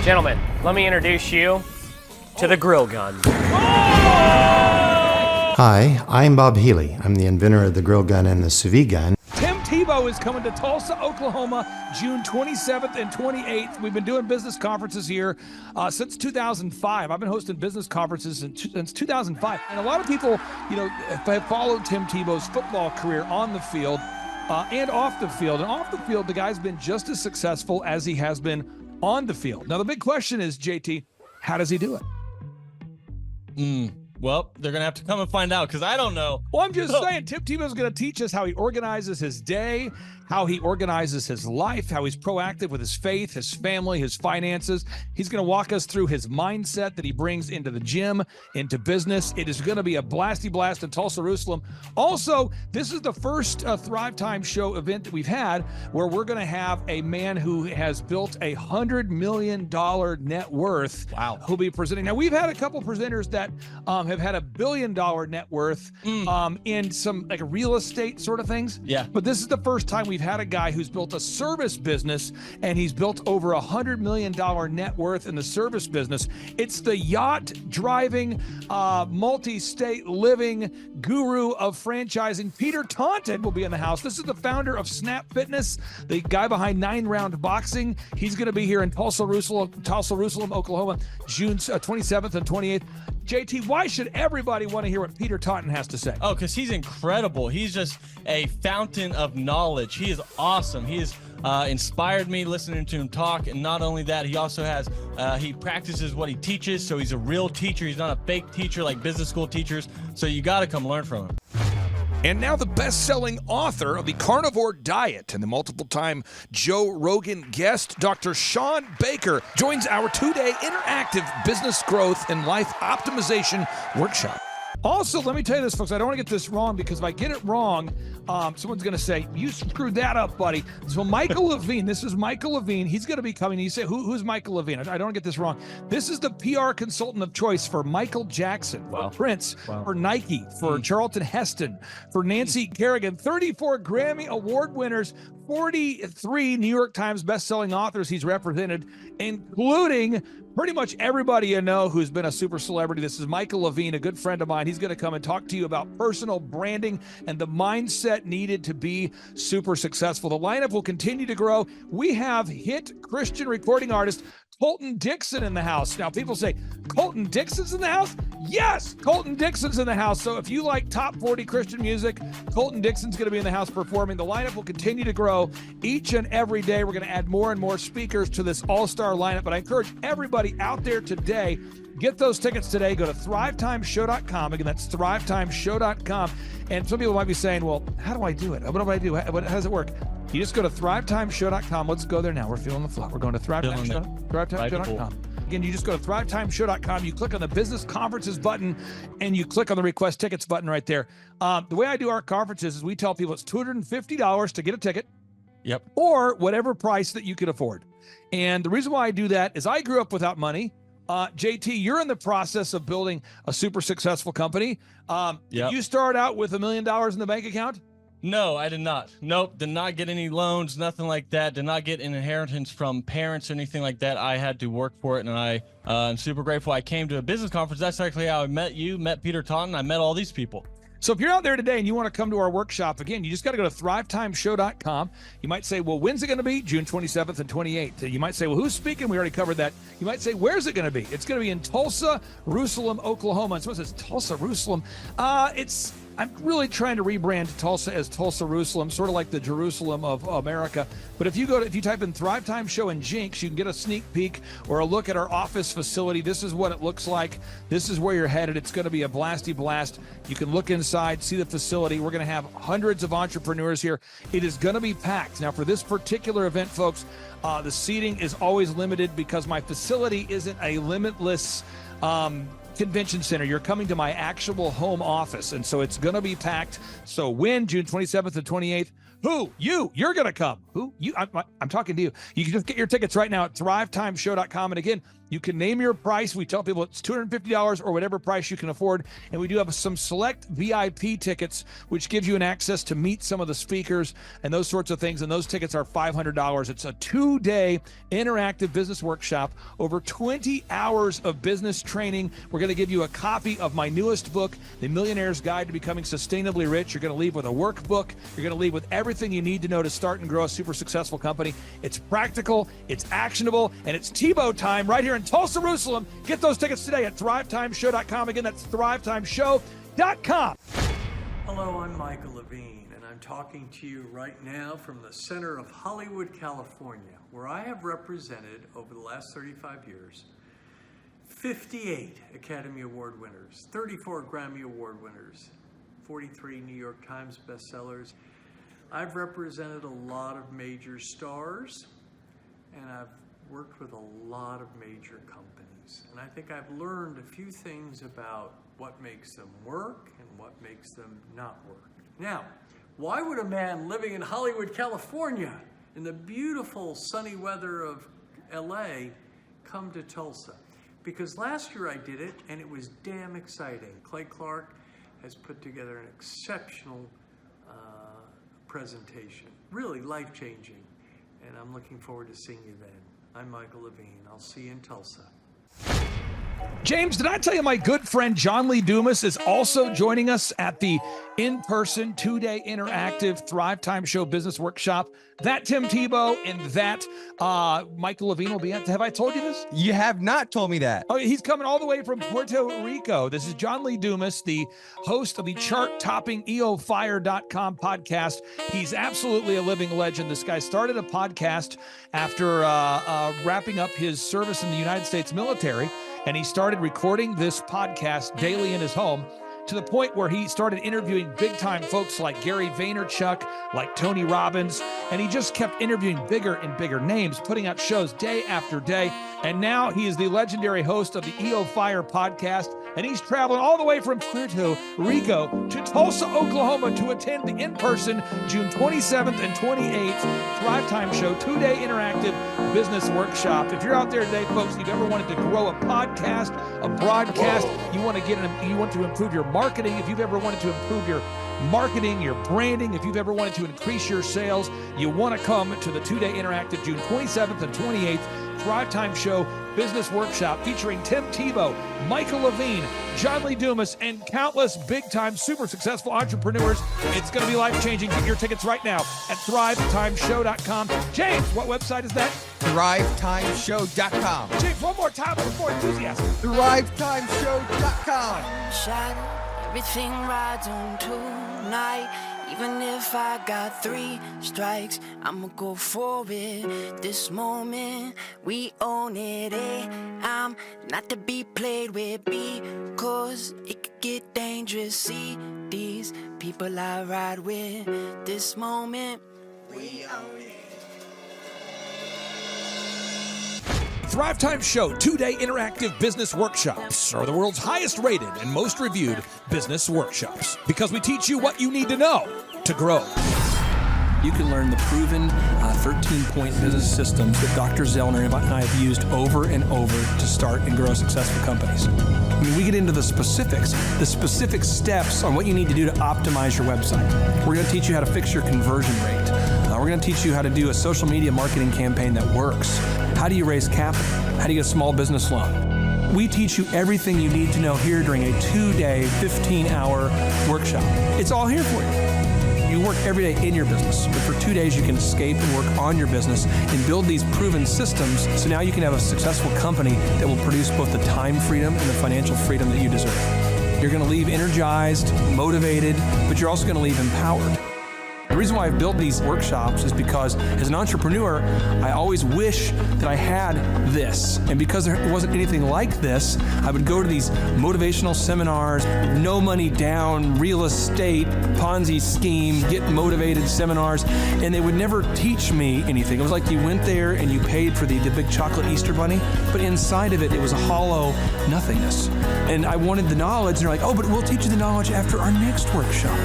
Gentlemen, let me introduce you to the grill gun. Hi, I'm Bob Healy. I'm the inventor of the grill gun and the sous vide gun. Tim Tebow is coming to Tulsa, Oklahoma, June 27th and 28th. We've been doing business conferences here since 2005. I've been hosting business conferences since 2005. And a lot of people, have followed Tim Tebow's football career on the field and off the field. And off the field, the guy's been just as successful as he has been on the field. Now, the big question is, JT, how does he do it? Well, they're going to have to come and find out because I don't know. Well, I'm just saying, Tim Tebow's going to teach us how he organizes his day, how he organizes his life, how he's proactive with his faith, his family, his finances. He's going to walk us through his mindset that he brings into the gym, into business. It is going to be a blasty blast in Tulsa, Jerusalem. Also, this is the first Thrive Time Show event that we've had where we're going to have a man who has built a $100 million net worth. Wow. Who'll be presenting. Now, we've had a couple presenters that have had $1 billion net worth in some like real estate sort of things. Yeah. But this is the first time we've had a guy who's built a service business, and he's built over $100 million net worth in the service business. It's the yacht driving, multi-state living guru of franchising. Peter Taunton will be in the house. This is the founder of Snap Fitness, the guy behind 9 Round Boxing. He's going to be here in Tulsa, Jerusalem, Oklahoma, June 27th and 28th. JT, why should everybody want to hear what Peter Taunton has to say? Oh, because he's incredible. He's just a fountain of knowledge. He is awesome. He has inspired me listening to him talk. And not only that, he also has, he practices what he teaches. So he's a real teacher. He's not a fake teacher like business school teachers. So you got to come learn from him. And now the best-selling author of the Carnivore Diet and the multiple-time Joe Rogan guest, Dr. Shawn Baker, joins our 2-day interactive business growth and life optimization workshop. Also, let me tell you this, folks. I don't want to get this wrong because if I get it wrong, someone's going to say, you screwed that up, buddy. So Michael Levine, this is Michael Levine. He's going to be coming. You say, who's Michael Levine? I don't get this wrong. This is the PR consultant of choice for Michael Jackson, for Prince, for Nike, for Charlton Heston, for Nancy Kerrigan, 34 Grammy Award winners, 43 New York Times bestselling authors he's represented, including pretty much everybody you know who's been a super celebrity. This is Michael Levine, a good friend of mine. He's going to come and talk to you about personal branding and the mindset needed to be super successful. The lineup will continue to grow. We have hit Christian recording artist Colton Dixon in the house. Now, people say, Colton Dixon's in the house? Yes, Colton Dixon's in the house. So if you like top 40 Christian music, Colton Dixon's going to be in the house performing. The lineup will continue to grow each and every day. We're going to add more and more speakers to this all-star lineup. But I encourage everybody out there today, get those tickets today. Go to thrivetimeshow.com. Again, that's thrivetimeshow.com. And some people might be saying, well, how do I do it? What do I do? How does it work? You just go to thrivetimeshow.com. Let's go there now. We're feeling the flow. We're going to thrivetimeshow.com. Again, you just go to thrivetimeshow.com. You click on the business conferences button, and you click on the request tickets button right there. The way I do our conferences is we tell people it's $250 to get a ticket. Yep. Or whatever price that you can afford. And the reason why I do that is I grew up without money. JT, you're in the process of building a super successful company. Did you start out with $1 million in the bank account? No, I did not. Nope, did not get any loans, nothing like that. Did not get an inheritance from parents or anything like that. I had to work for it, and I'm super grateful. I came to a business conference. That's actually how I met you, met Peter Taunton. I met all these people. So if you're out there today and you want to come to our workshop, again, you just got to go to thrivetimeshow.com. You might say, well, when's it going to be? June 27th and 28th. You might say, well, who's speaking? We already covered that. You might say, where's it going to be? It's going to be in Tulsa, Jerusalem, Oklahoma. And so it says Tulsa, Jerusalem. I'm really trying to rebrand Tulsa as Tulsa, Jerusalem, sort of like the Jerusalem of America. But if you type in Thrive Time Show and Jinx, you can get a sneak peek or a look at our office facility. This is what it looks like. This is where you're headed. It's going to be a blasty blast. You can look inside, see the facility. We're going to have hundreds of entrepreneurs here. It is going to be packed. Now, for this particular event, folks, the seating is always limited because my facility isn't a limitless convention center. You're coming to my actual home office, and so it's going to be packed. So when? June 27th and 28th. Who? You're going to come. Who? You? I'm talking to you. You can just get your tickets right now at thrivetimeshow.com. And again, You can name your price. We tell people it's $250 or whatever price you can afford. And we do have some select VIP tickets, which gives you an access to meet some of the speakers and those sorts of things. And those tickets are $500. It's a 2-day interactive business workshop, over 20 hours of business training. We're going to give you a copy of my newest book, The Millionaire's Guide to Becoming Sustainably Rich. You're going to leave with a workbook. You're going to leave with everything you need to know to start and grow a super successful company. It's practical, it's actionable, and it's Tebow time right here in Tulsa, Jerusalem. Get those tickets today at thrivetimeshow.com. Again, that's thrivetimeshow.com. Hello, I'm Michael Levine, and I'm talking to you right now from the center of Hollywood, California, where I have represented over the last 35 years 58 Academy Award winners, 34 Grammy Award winners, 43 New York Times bestsellers. I've represented a lot of major stars, and I've worked with a lot of major companies. And I think I've learned a few things about what makes them work and what makes them not work. Now, why would a man living in Hollywood, California, in the beautiful sunny weather of LA, come to Tulsa? Because last year I did it, and it was damn exciting. Clay Clark has put together an exceptional presentation, really life-changing, and I'm looking forward to seeing you then. I'm Michael Levine. I'll see you in Tulsa. James, did I tell you my good friend John Lee Dumas is also joining us at the in-person 2-day interactive Thrive Time Show business workshop? That Tim Tebow and that Michael Levine will be at. Have I told you this? You have not told me that. Oh, he's coming all the way from Puerto Rico. This is John Lee Dumas, the host of the chart-topping EOFire.com podcast. He's absolutely a living legend. This guy started a podcast after wrapping up his service in the United States military, and he started recording this podcast daily in his home, to the point where he started interviewing big-time folks like Gary Vaynerchuk, like Tony Robbins, and he just kept interviewing bigger and bigger names, putting out shows day after day. And now he is the legendary host of the EOFire podcast, and he's traveling all the way from Puerto Rico to Tulsa, Oklahoma to attend the in-person June 27th and 28th Thrive Time Show 2-day interactive business workshop. If you're out there today, folks, you've ever wanted to grow a podcast, a broadcast, you want to improve your marketing, if you've ever wanted to improve your marketing, your branding, if you've ever wanted to increase your sales, you want to come to the 2-day interactive June 27th and 28th Thrive Time Show business workshop featuring Tim Tebow, Michael Levine, John Lee Dumas, and countless big-time super successful entrepreneurs. It's going to be life-changing. Get your tickets right now at thrivetimeshow.com. James, what website is that? thrivetimeshow.com. James, one more time with more enthusiasm. thrivetimeshow.com. Shadow, everything rides on tonight. Even if I got 3 strikes, I'ma go for it. This moment, we own it. I'm not to be played with, because it could get dangerous. See these people I ride with. This moment, we own it. Thrive Time Show 2-day interactive business workshops are the world's highest rated and most reviewed business workshops, because we teach you what you need to know to grow. You can learn the proven 13-point business systems that Dr. Zellner and I have used over and over to start and grow successful companies. I mean, we get into the specific steps on what you need to do to optimize your website. We're going to teach you how to fix your conversion rate. We're going to teach you how to do a social media marketing campaign that works. How do you raise capital? How do you get a small business loan? We teach you everything you need to know here during a 2-day, 15-hour workshop. It's all here for you. You work every day in your business, but for 2 days you can escape and work on your business and build these proven systems, so now you can have a successful company that will produce both the time freedom and the financial freedom that you deserve. You're going to leave energized, motivated, but you're also going to leave empowered. The reason why I've built these workshops is because as an entrepreneur, I always wish that I had this. And because there wasn't anything like this, I would go to these motivational seminars, no money down, real estate, Ponzi scheme, get motivated seminars, and they would never teach me anything. It was like you went there and you paid for the big chocolate Easter bunny, but inside of it, it was a hollow nothingness. And I wanted the knowledge, and they're like, oh, but we'll teach you the knowledge after our next workshop.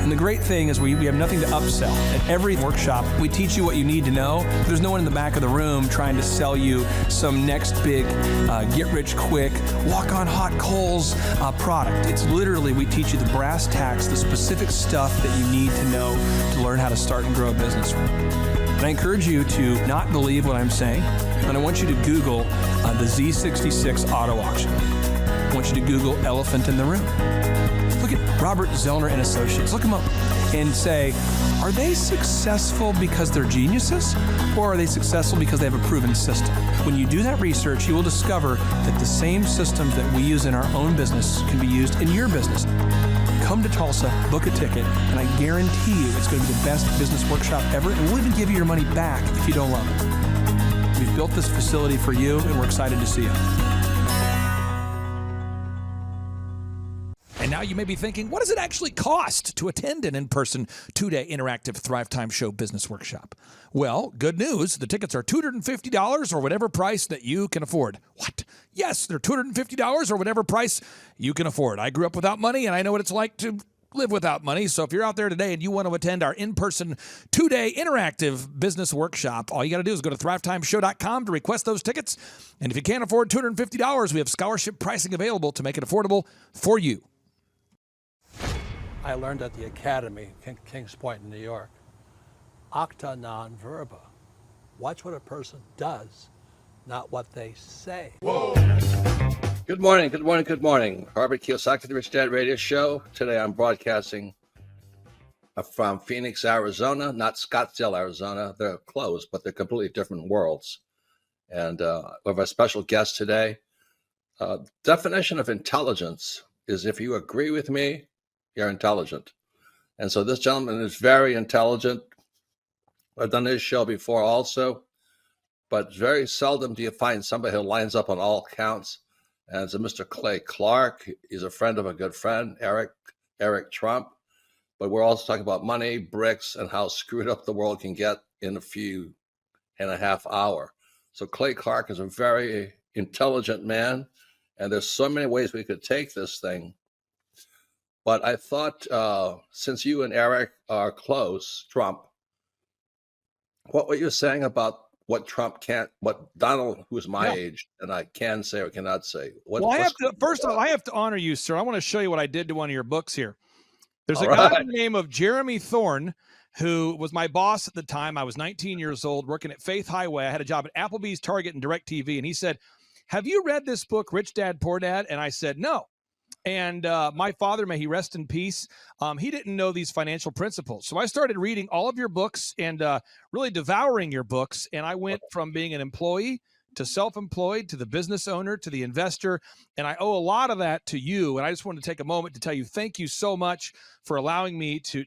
And the great thing is we have nothing to upsell. At every workshop, we teach you what you need to know. There's no one in the back of the room trying to sell you some next big get-rich-quick, walk-on-hot coals product. It's literally, we teach you the brass tacks, the specific stuff that you need to know to learn how to start and grow a business. And I encourage you to not believe what I'm saying, and I want you to Google the Z66 auto auction. I want you to Google elephant in the room. Look at Robert Zellner and Associates. Look them up and say, are they successful because they're geniuses, or are they successful because they have a proven system? When you do that research, you will discover that the same systems that we use in our own business can be used in your business. Come to Tulsa, book a ticket, and I guarantee you it's going to be the best business workshop ever, and we'll even give you your money back if you don't love it. We've built this facility for you, and we're excited to see you. And now you may be thinking, what does it actually cost to attend an in-person 2-day interactive Thrive Time Show business workshop? Well, good news. The tickets are $250 or whatever price that you can afford. What? Yes, they're $250 or whatever price you can afford. I grew up without money, and I know what it's like to live without money. So if you're out there today and you want to attend our in-person 2-day interactive business workshop, all you got to do is go to thrivetimeshow.com to request those tickets. And if you can't afford $250, we have scholarship pricing available to make it affordable for you. I learned at the Academy, Kings Point in New York. Acta non verba. Watch what a person does, not what they say. Whoa. Good morning, good morning, good morning. Robert Kiyosaki, the Rich Dad Radio Show. Today I'm broadcasting from Phoenix, Arizona, not Scottsdale, Arizona. They're close, but they're completely different worlds. And we have a special guest today. Definition of intelligence is if you agree with me, you're intelligent. And so this gentleman is very intelligent. I've done his show before also, but very seldom do you find somebody who lines up on all counts. And it's a Mr. Clay Clark. He's a friend of a good friend, Eric Trump. But we're also talking about money, bricks, and how screwed up the world can get in a few and a half hour. So Clay Clark is a very intelligent man, and there's so many ways we could take this thing. But I thought, since you and Eric are close, Trump, what were you saying about what Trump can't, what Donald, who's my age, and I can say or cannot say? First of all, I have to honor you, sir. I want to show you what I did to one of your books here. There's a guy by the name of Jeremy Thorne, who was my boss at the time. I was 19 years old, working at Faith Highway. I had a job at Applebee's, Target, and DirecTV. And he said, have you read this book, Rich Dad, Poor Dad? And I said, no. And my father, may he rest in peace, he didn't know these financial principles. So I started reading all of your books and really devouring your books. And I went from being an employee to self-employed to the business owner to the investor. And I owe a lot of that to you. And I just wanted to take a moment to tell you thank you so much for allowing me to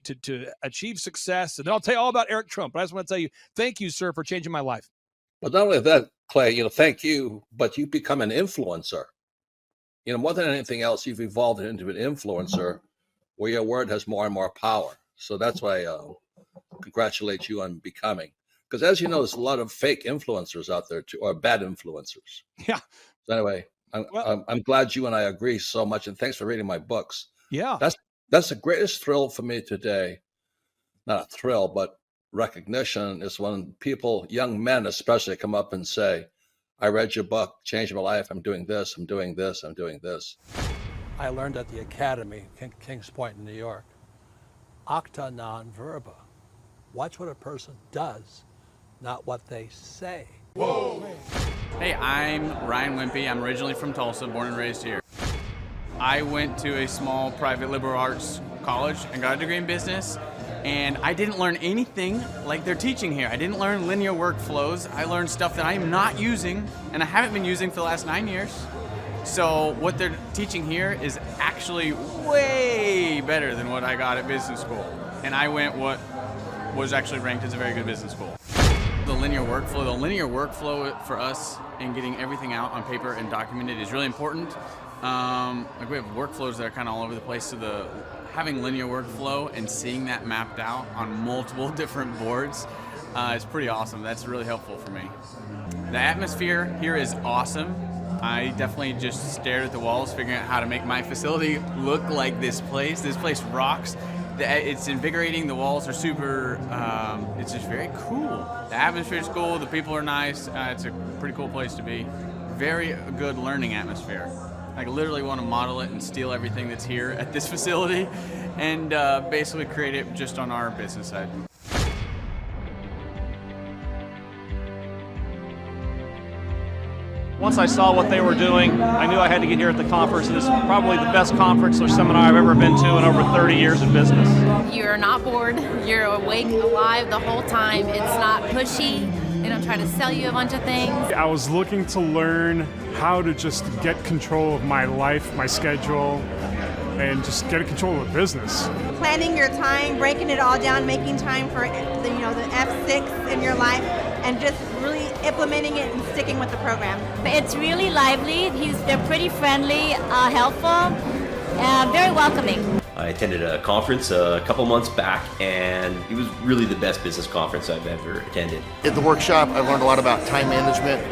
achieve success. And then I'll tell you all about Eric Trump. But I just want to tell you thank you, sir, for changing my life. Well, not only that, Clay, thank you, but you become an influencer. More than anything else, you've evolved into an influencer where your word has more and more power. So that's why I congratulate you on becoming. Because as you know, there's a lot of fake influencers out there, too, or bad influencers. Yeah. So anyway, I'm glad you and I agree so much. And thanks for reading my books. Yeah. That's the greatest thrill for me today. Not a thrill, but recognition is when people, young men especially, come up and say, I read your book, changed my life. I'm doing this, I'm doing this, I'm doing this. I learned at the Academy, Kings Point in New York. Acta non verba. Watch what a person does, not what they say. Whoa. Hey, I'm Ryan Wimpy. I'm originally from Tulsa, born and raised here. I went to a small private liberal arts college and got a degree in business. And I didn't learn anything like they're teaching here. I didn't learn linear workflows. I learned stuff that I am not using, and I haven't been using for the last 9 years. So what they're teaching here is actually way better than what I got at business school. And I went what was actually ranked as a very good business school. The linear workflow for us and getting everything out on paper and documented is really important. Like we have workflows that are kind of all over the place, so having linear workflow and seeing that mapped out on multiple different boards is pretty awesome. That's really helpful for me. The atmosphere here is awesome. I definitely just stared at the walls figuring out how to make my facility look like this place. This place rocks. It's invigorating. The walls are super, it's just very cool. The atmosphere is cool. The people are nice. It's a pretty cool place to be. Very good learning atmosphere. I literally want to model it and steal everything that's here at this facility and basically create it just on our business side. Once I saw what they were doing, I knew I had to get here at the conference. It is probably the best conference or seminar I've ever been to in over 30 years in business. You're not bored. You're awake, alive the whole time. It's not pushy. They don't try to sell you a bunch of things. I was looking to learn how to just get control of my life, my schedule, and just get control of the business. Planning your time, breaking it all down, making time for the F6 in your life, and just really implementing it and sticking with the program. It's really lively. They're pretty friendly, helpful, very welcoming. I attended a conference a couple months back, and it was really the best business conference I've ever attended. At the workshop, I learned a lot about time management,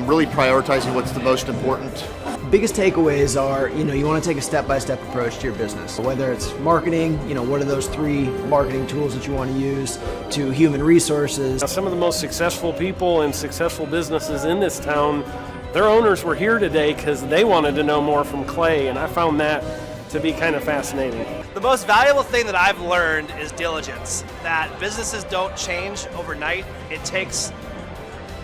really prioritizing what's the most important. Biggest takeaways are, you want to take a step-by-step approach to your business. Whether it's marketing, what are those 3 marketing tools that you want to use, to human resources. Some of the most successful people and successful businesses in this town, their owners were here today because they wanted to know more from Clay, and I found that to be kind of fascinating. The most valuable thing that I've learned is diligence. That businesses don't change overnight. It takes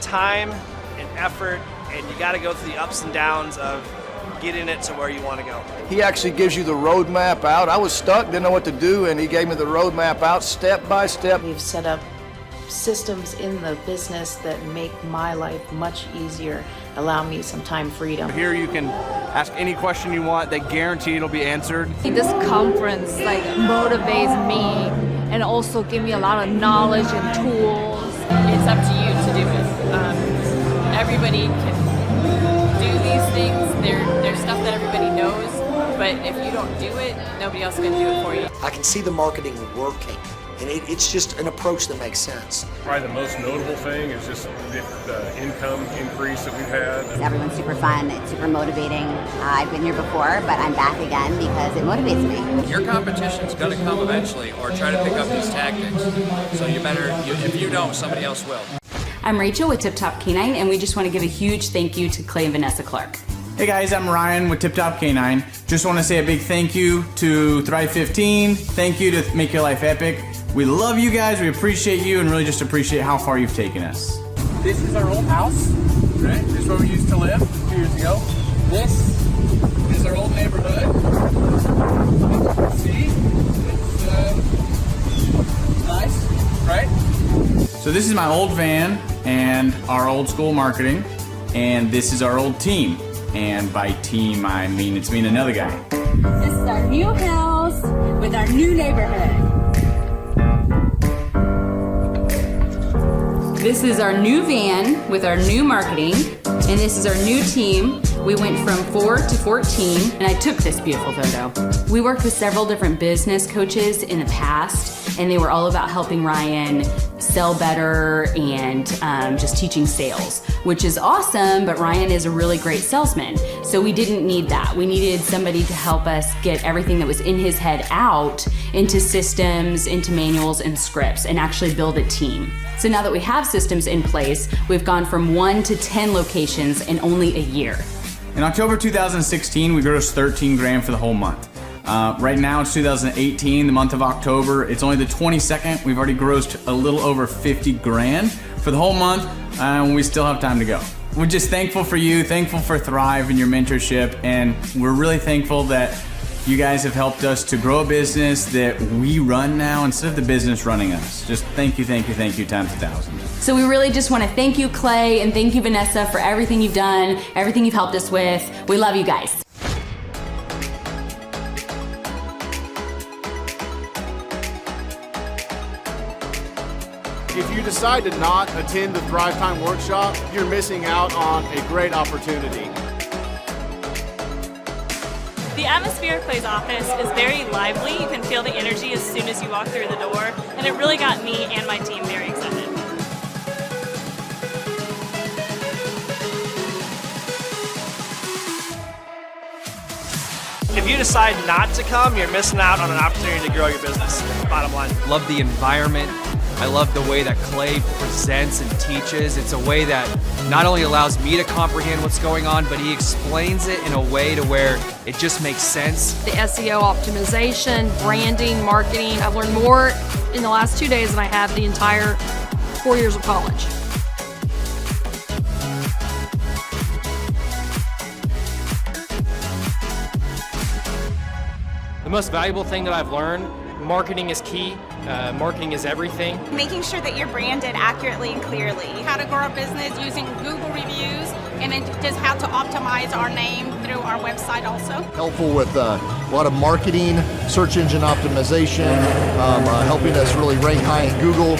time and effort, and you got to go through the ups and downs of getting it to where you want to go. He actually gives you the roadmap out. I was stuck, didn't know what to do, and he gave me the roadmap out step by step. We've set up systems in the business that make my life much easier, allow me some time freedom. Here you can ask any question you want. They guarantee it'll be answered. This conference motivates me and also give me a lot of knowledge and tools. It's up to you to do it. Everybody can do these things. There's stuff that everybody knows, but if you don't do it, nobody else can do it for you. I can see the marketing working. And it's just an approach that makes sense. Probably the most notable thing is just the income increase that we've had. Everyone's super fun, it's super motivating. I've been here before, but I'm back again because it motivates me. Your competition's going to come eventually, or try to pick up these tactics. So if you don't, somebody else will. I'm Rachel with Tip Top Canine, and we just want to give a huge thank you to Clay and Vanessa Clark. Hey guys, I'm Ryan with Tip Top Canine. Just want to say a big thank you to Thrive 15. Thank you to Make Your Life Epic. We love you guys, we appreciate you, and really just appreciate how far you've taken us. This is our old house, right? This is where we used to live 2 years ago. This is our old neighborhood. See? It's nice, right? So this is my old van and our old school marketing, and this is our old team. And by team, I mean it's me and another guy. This is our new house with our new neighborhood. This is our new van with our new marketing, and this is our new team. We went from 4 to 14, and I took this beautiful photo. We worked with several different business coaches in the past, and they were all about helping Ryan sell better and just teaching sales, which is awesome, but Ryan is a really great salesman. So we didn't need that. We needed somebody to help us get everything that was in his head out into systems, into manuals and scripts, and actually build a team. So now that we have systems in place, we've gone from 1 to 10 locations in only a year. In October 2016, we grossed 13 grand for the whole month. Right now it's 2018, the month of October. It's only the 22nd. We've already grossed a little over 50 grand for the whole month, and we still have time to go. We're just thankful for you, thankful for Thrive and your mentorship, and we're really thankful that you guys have helped us to grow a business that we run now instead of the business running us. Just thank you times 1,000. So we really just want to thank you, Clay, and thank you, Vanessa, for everything you've done, everything you've helped us with. We love you guys. If you decide to not attend the Thrive Time workshop, you're missing out on a great opportunity. The atmosphere of Clay's office is very lively. You can feel the energy as soon as you walk through the door, and it really got me and my team very excited. If you decide not to come, you're missing out on an opportunity to grow your business, bottom line. Love the environment. I love the way that Clay presents and teaches. It's a way that not only allows me to comprehend what's going on, but he explains it in a way to where it just makes sense. The SEO optimization, branding, marketing. I've learned more in the last 2 days than I have the entire 4 years of college. The most valuable thing that I've learned, marketing is key. Marketing is everything. Making sure that you're branded accurately and clearly. How to grow a business using Google reviews, and then just how to optimize our name through our website also. Helpful with a lot of marketing, search engine optimization, helping us really rank high in Google.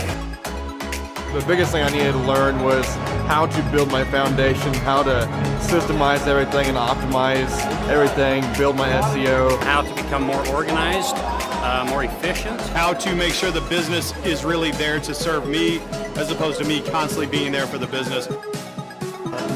The biggest thing I needed to learn was how to build my foundation, how to systemize everything and optimize everything, build my SEO. How to become more organized, more efficient. How to make sure the business is really there to serve me as opposed to me constantly being there for the business.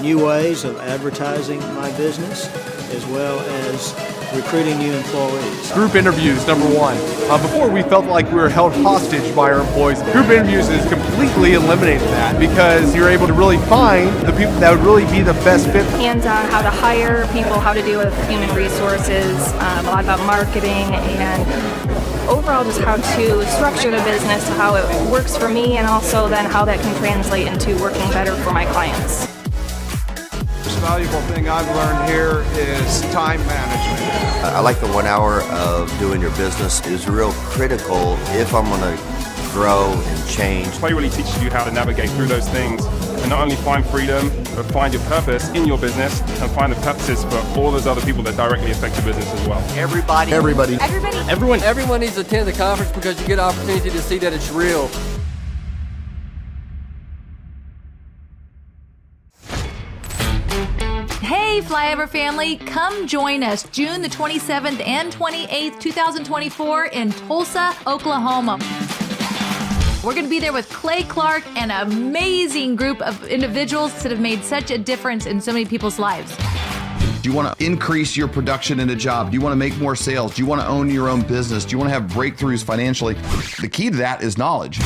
New ways of advertising my business, as well as recruiting new employees. Group interviews, number one. Before we felt like we were held hostage by our employees. Group interviews has completely eliminated that because you're able to really find the people that would really be the best fit. Hands-on how to hire people, how to deal with human resources, a lot about marketing, and overall just how to structure the business, how it works for me, and also then how that can translate into working better for my clients. The most valuable thing I've learned here is time management. I like the 1 hour of doing your business is real critical if I'm going to grow and change. Play really teaches you how to navigate through those things and not only find freedom, but find your purpose in your business and find the purposes for all those other people that directly affect your business as well. Everybody. Everyone needs to attend the conference because you get an opportunity to see that it's real. Hey, Flyover family, come join us June the 27th and 28th, 2024 in Tulsa, Oklahoma. We're going to be there with Clay Clark and an amazing group of individuals that have made such a difference in so many people's lives. Do you want to increase your production in a job? Do you want to make more sales? Do you want to own your own business? Do you want to have breakthroughs financially? The key to that is knowledge.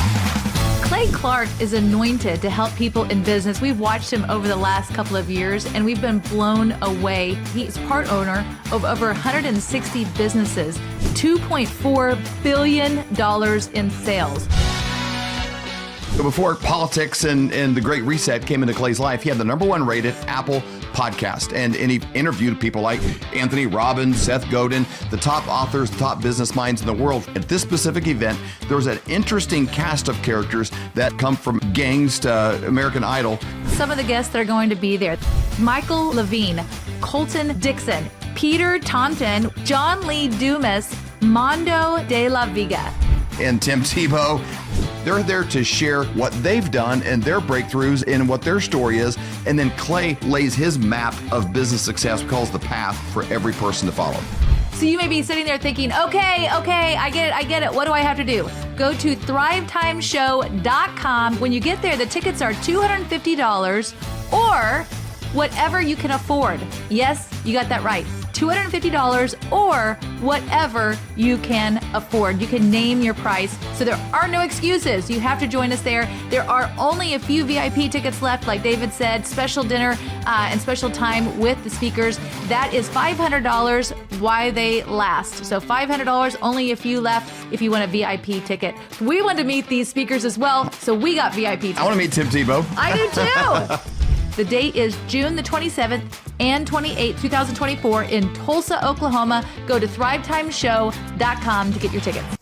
Clay Clark is anointed to help people in business. We've watched him over the last couple of years and we've been blown away. He's part owner of over 160 businesses, $2.4 billion in sales. So before politics and the Great Reset came into Clay's life, he had the #1 rated Apple podcast. And he interviewed people like Anthony Robbins, Seth Godin, the top authors, the top business minds in the world. At this specific event, there was an interesting cast of characters that come from gangs to American Idol. Some of the guests that are going to be there: Michael Levine, Colton Dixon, Peter Taunton, John Lee Dumas, Mondo de la Viga, and Tim Tebow. They're there to share what they've done and their breakthroughs and what their story is. And then Clay lays his map of business success, calls the path for every person to follow. So you may be sitting there thinking, okay, I get it. What do I have to do? Go to thrivetimeshow.com. When you get there, the tickets are $250 or whatever you can afford. Yes, you got that right. $250 or whatever you can afford. You can name your price. So there are no excuses. You have to join us there. There are only a few VIP tickets left, like David said, special dinner and special time with the speakers. That is $500 while they last. So $500, only a few left if you want a VIP ticket. We want to meet these speakers as well, so we got VIP tickets. I want to meet Tim Tebow. I do too. The date is June the 27th and 28th, 2024 in Tulsa, Oklahoma. Go to thrivetimeshow.com to get your tickets.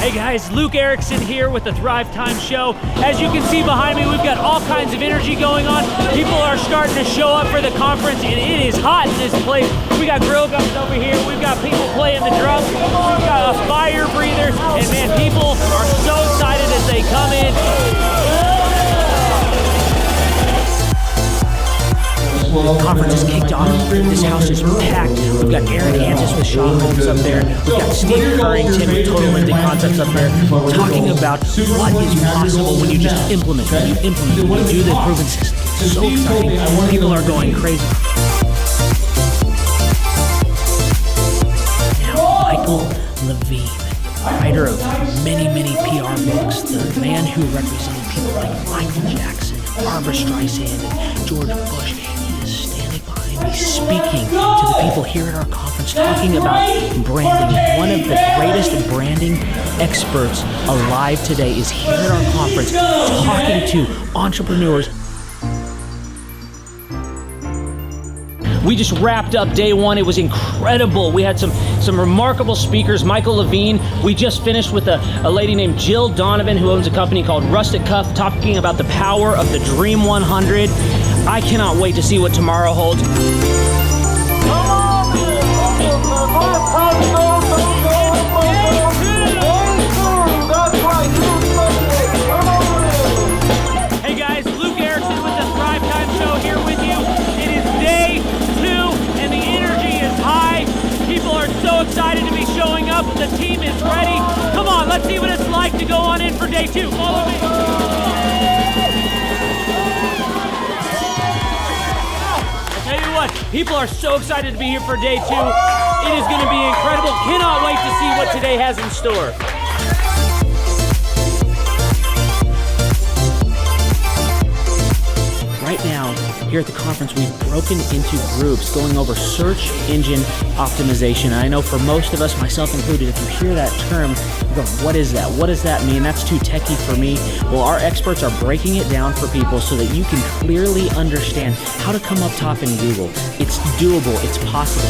Hey guys, Luke Erickson here with the Thrive Time Show. As you can see behind me, we've got all kinds of energy going on. People are starting to show up for the conference, and it is hot in this place. We got grill guns over here. We've got people playing the drums. We've got a fire breather, and man, people are so excited as they come in. conference is kicked off. This house is packed. We've got Aaron Hansis with Shawn up there. We've got Steve Currington with Total Lending Concepts up there talking about what is possible when you just implement, when you do the proven system. It's so exciting. People are going crazy. Now, Michael Levine, writer of many, many PR books, the man who represented people like Michael Jackson, Barbra Streisand, and George Bush. He is standing behind me, speaking to the people here at our conference, talking about branding. One of the greatest branding experts alive today is here at our conference, talking to entrepreneurs. We just wrapped up day one. It was incredible. We had some remarkable speakers. Michael Levine. We just finished with a lady named Jill Donovan, who owns a company called Rustic Cuff, talking about the power of the Dream 100. I cannot wait to see what tomorrow holds. Hey guys, Luke Erickson with the Thrive Time Show here with you. It is day 2 and the energy is high. People are so excited to be showing up. The team is ready. Come on, let's see what it's like to go on in for day 2. Follow me. Tell you what, people are so excited to be here for day 2. It is going to be incredible. Cannot wait to see what today has in store. Right now, here at the conference, we've broken into groups going over search engine optimization. And I know for most of us, myself included, if you hear that term, you go, what is that? What does that mean? That's too techie for me. Well, our experts are breaking it down for people so that you can clearly understand how to come up top in Google. It's doable. It's possible.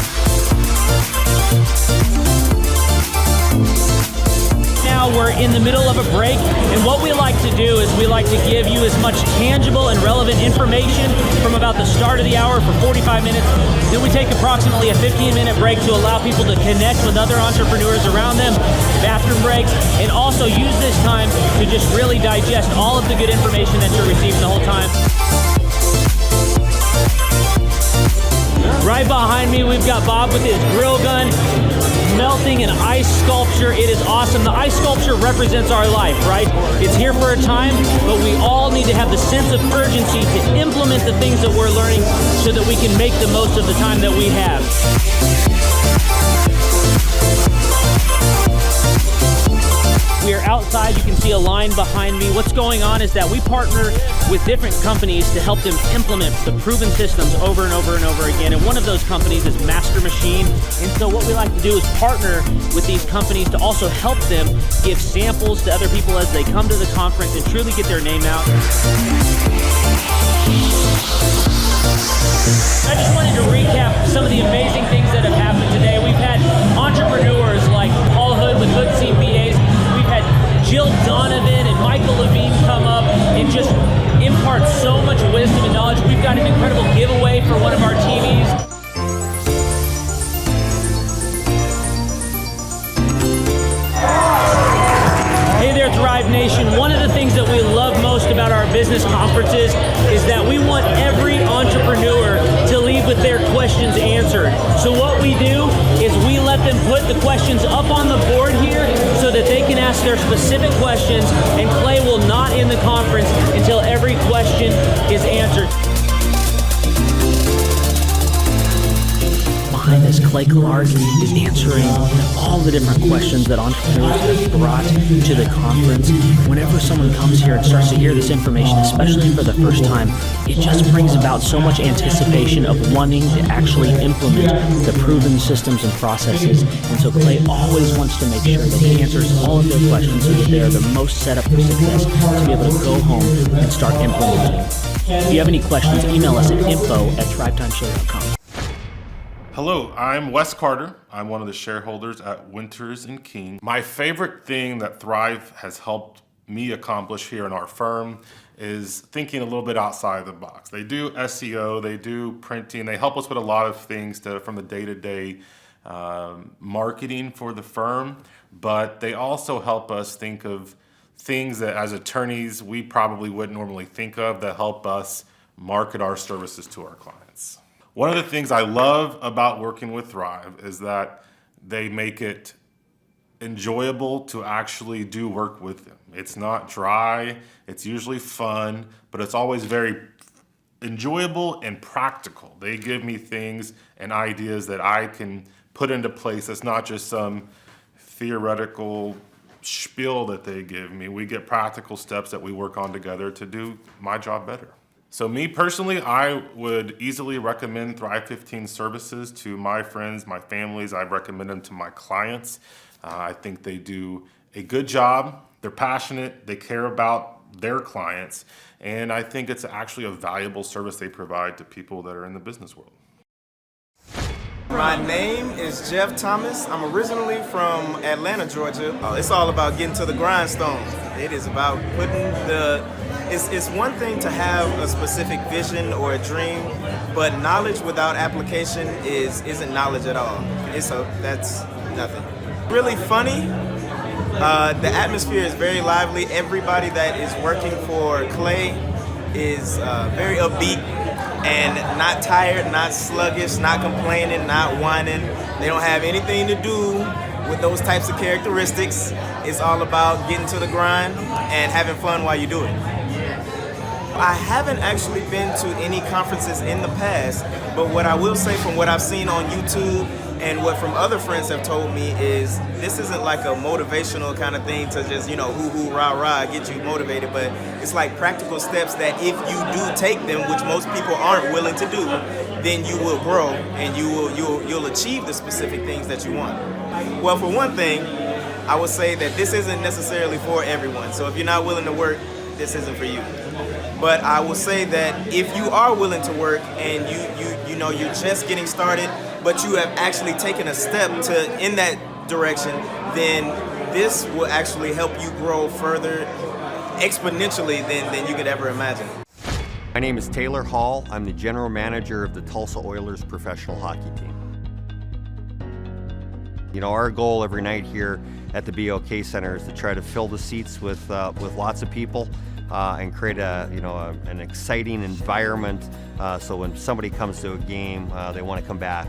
Now we're in the middle of a break, and what we like to do is we like to give you as much tangible and relevant information from about the start of the hour for 45 minutes. Then we take approximately a 15-minute break to allow people to connect with other entrepreneurs around them, bathroom breaks, and also use this time to just really digest all of the good information that you're receiving the whole time. Right behind me, we've got Bob with his grill gun, melting an ice sculpture. It is awesome. The ice sculpture represents our life, right? It's here for a time, but we all need to have the sense of urgency to implement the things that we're learning so that we can make the most of the time that we have. We are outside. You can see a line behind me. What's going on is that we partner with different companies to help them implement the proven systems over and over and over again. And one of those companies is Master Machine. And so what we like to do is partner with these companies to also help them give samples to other people as they come to the conference and truly get their name out. I just wanted to recap some of the amazing things that have happened today. We've had entrepreneurs like Paul Hood with Hood CPAs. We've had Jill Donovan and Michael Levine come up and just impart so much wisdom and knowledge. We've got an incredible giveaway for one of our TVs. Hey there, Thrive Nation. One of the things that we love most about our business conferences is that we want every entrepreneur to leave with their questions answered. So what we do is we let them put the questions up on the board here so that they can ask their specific questions, and Clay will not end the conference until every question is answered. Behind this, Clay Clark is answering all the different questions that entrepreneurs have brought to the conference. Whenever someone comes here and starts to hear this information, especially for the first time, it just brings about so much anticipation of wanting to actually implement the proven systems and processes. And so Clay always wants to make sure that he answers all of their questions so that they are the most set up for success to be able to go home and start implementing. If you have any questions, email us at info@thrivetimeshow.com. Hello, I'm Wes Carter. I'm one of the shareholders at Winters & King. My favorite thing that Thrive has helped me accomplish here in our firm is thinking a little bit outside the box. They do SEO, they do printing, they help us with a lot of things from the day-to-day marketing for the firm, but they also help us think of things that as attorneys we probably wouldn't normally think of that help us market our services to our clients. One of the things I love about working with Thrive is that they make it enjoyable to actually do work with them. It's not dry, it's usually fun, but it's always very enjoyable and practical. They give me things and ideas that I can put into place. It's not just some theoretical spiel that they give me. We get practical steps that we work on together to do my job better. So me personally, I would easily recommend Thrive 15 services to my friends, my families. I recommend them to my clients. I think they do a good job. They're passionate. They care about their clients. And I think it's actually a valuable service they provide to people that are in the business world. My name is Jeff Thomas. I'm originally from Atlanta, Georgia. It's all about getting to the grindstone. It is about putting it's one thing to have a specific vision or a dream, but knowledge without application isn't knowledge at all. That's nothing. Really funny. The atmosphere is very lively. Everybody that is working for Clay is very upbeat and not tired, not sluggish, not complaining, not whining. They don't have anything to do with those types of characteristics. It's all about getting to the grind and having fun while you do it. I haven't actually been to any conferences in the past, but what I will say from what I've seen on YouTube and what from other friends have told me is this isn't like a motivational kind of thing to just, hoo-hoo, rah-rah, get you motivated, but it's like practical steps that if you do take them, which most people aren't willing to do, then you will grow and you'll achieve the specific things that you want. Well, for one thing, I would say that this isn't necessarily for everyone. So if you're not willing to work, this isn't for you. But I will say that if you are willing to work and you're just getting started, but you have actually taken a step in that direction, then this will actually help you grow further exponentially than you could ever imagine. My name is Taylor Hall. I'm the general manager of the Tulsa Oilers professional hockey team. Our goal every night here at the BOK Center is to try to fill the seats with lots of people and create an exciting environment so when somebody comes to a game, they want to come back.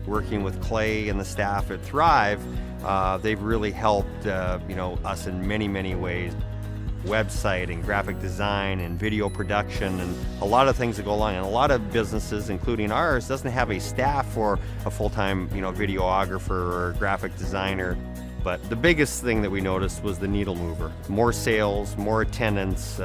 Working with Clay and the staff at Thrive, they've really helped us in many, many ways. Website and graphic design and video production and a lot of things that go along. And a lot of businesses, including ours, doesn't have a staff or a full-time videographer or graphic designer. But the biggest thing that we noticed was the needle mover. More sales, more attendance,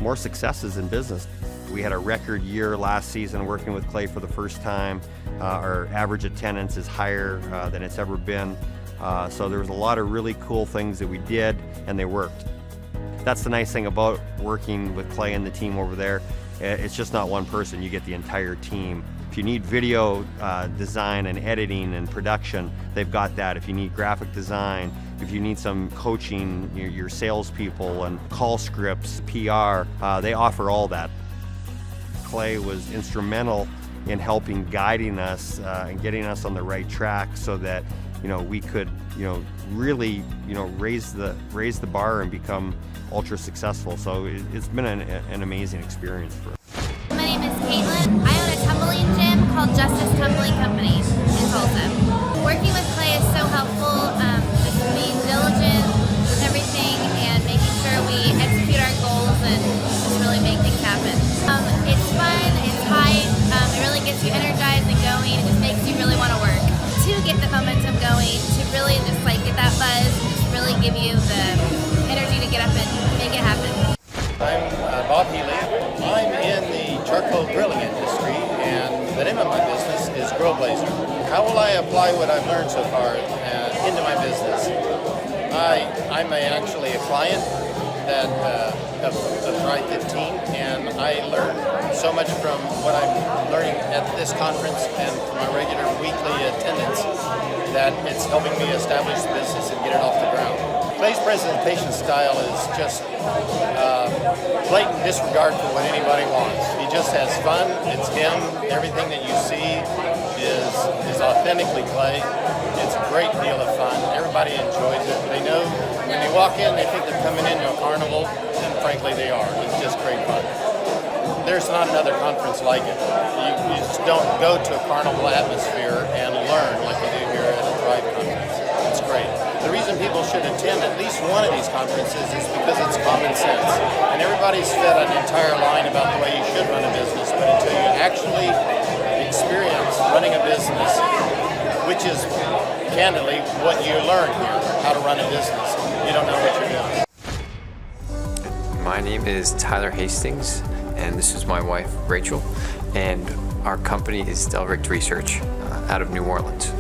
more successes in business. We had a record year last season working with Clay for the first time. Our average attendance is higher than it's ever been. So there was a lot of really cool things that we did and they worked. That's the nice thing about working with Clay and the team over there. It's just not one person, you get the entire team. If you need video design and editing and production, they've got that. If you need graphic design, if you need some coaching, your salespeople and call scripts, PR, they offer all that. Clay was instrumental in helping guiding us and getting us on the right track so that we could really raise the bar and become ultra successful. So it's been an amazing experience for us. My name is Caitlin. I own a tumbling gym called Justice Tumbling Company in Tulsa. Working with Clay is so helpful, just being diligent with everything and making sure we execute our goals and just really make things happen. It's fun, it's hype, it really gets you energized and going, it just makes you really want to work. To get the momentum going, to really just get that buzz, just really give you the energy to get up and make it happen. I'm Bob Healy. I'm in the charcoal grilling industry, and the name of my business is Grill Blazer. How will I apply what I've learned so far into my business? I'm actually a client of Thrive 15, and I learn so much from what I'm learning at this conference and from my regular weekly attendance that it's helping me establish the business and get it off the ground. Clay's presentation style is just blatant disregard for what anybody wants. He just has fun, it's him, everything that you see is authentically Clay. It's a great deal of fun, everybody enjoys it. They know when they walk in, they think they're coming into a carnival, and frankly they are. It's just great fun. there's not another conference like it. You just don't go to a carnival atmosphere and learn like you do here at the Thrive Conference. It's great. The reason people should attend at least one of these conferences is because it's common sense. And everybody's fed an entire line about the way you should run a business, but until you actually experience running a business, which is candidly what you learn here, how to run a business, you don't know what you're doing. My name is Tyler Hastings, and this is my wife, Rachel, and our company is Delricht Research out of New Orleans.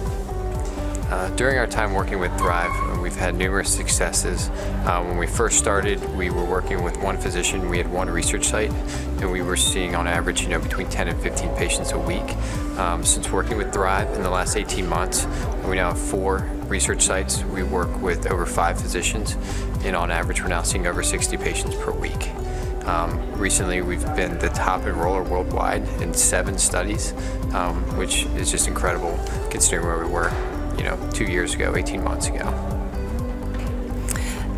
During our time working with Thrive, we've had numerous successes. When we first started, we were working with one physician. We had one research site, and we were seeing on average, between 10 and 15 patients a week. Since working with Thrive in the last 18 months, we now have 4 research sites. We work with over 5 physicians, and on average, we're now seeing over 60 patients per week. Recently, we've been the top enroller worldwide in 7 studies, which is just incredible considering where we were 2 years ago, 18 months ago.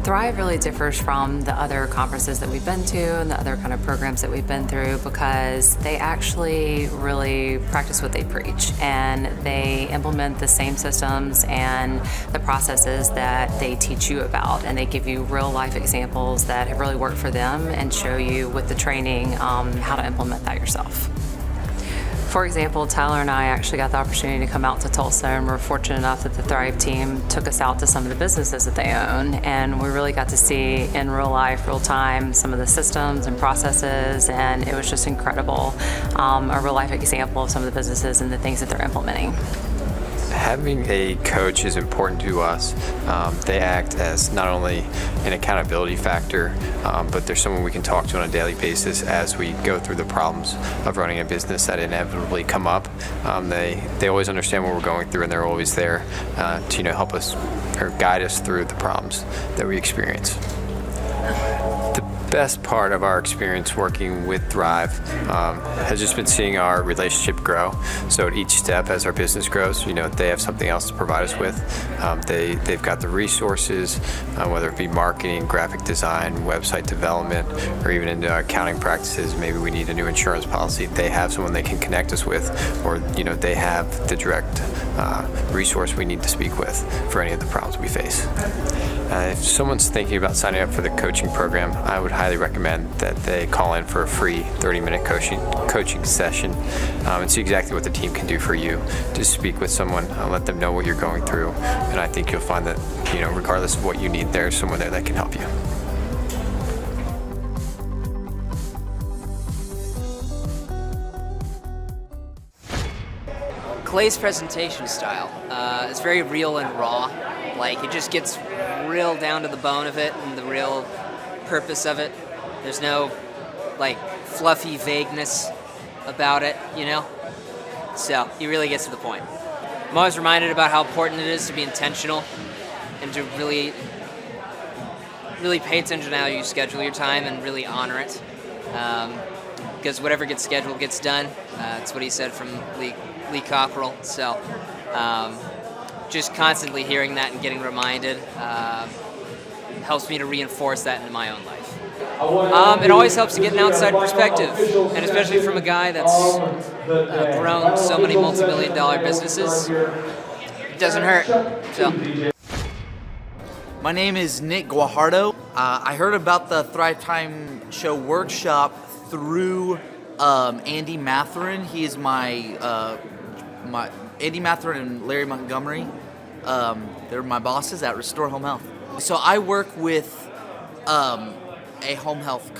Thrive really differs from the other conferences that we've been to and the other kind of programs that we've been through because they actually really practice what they preach, and they implement the same systems and the processes that they teach you about, and they give you real life examples that have really worked for them and show you with the training how to implement that yourself. For example, Tyler and I actually got the opportunity to come out to Tulsa, and we're fortunate enough that the Thrive team took us out to some of the businesses that they own, and we really got to see in real life, real time, some of the systems and processes, and it was just incredible. A real life example of some of the businesses and the things that they're implementing. Having a coach is important to us. They act as not only an accountability factor, but they're someone we can talk to on a daily basis as we go through the problems of running a business that inevitably come up. They always understand what we're going through, and they're always there to help us or guide us through the problems that we experience. The best part of our experience working with Thrive has just been seeing our relationship grow. So at each step as our business grows, they have something else to provide us with. They've got the resources, whether it be marketing, graphic design, website development, or even into accounting practices. Maybe we need a new insurance policy. They have someone they can connect us with, or they have the direct resource we need to speak with for any of the problems we face. If someone's thinking about signing up for the coaching program, I would highly recommend that they call in for a free 30-minute coaching session and see exactly what the team can do for you. Just speak with someone, let them know what you're going through, and I think you'll find that, regardless of what you need, there's someone there that can help you. Clay's presentation style is very real and raw. Like, it just gets real down to the bone of it and the real purpose of it. There's no, fluffy vagueness about it, So, he really gets to the point. I'm always reminded about how important it is to be intentional and to really pay attention to how you schedule your time and really honor it. Because whatever gets scheduled gets done. That's what he said from Lee Cockrell. So, just constantly hearing that and getting reminded helps me to reinforce that in my own life. It always helps to get an outside perspective, and especially from a guy that's grown so many multi-million-dollar businesses. It doesn't hurt. So. My name is Nick Guajardo. I heard about the Thrive Time Show workshop through Andy Matherin. He is my Andy Matherin and Larry Montgomery. They're my bosses at Restore Home Health. So I work with a home health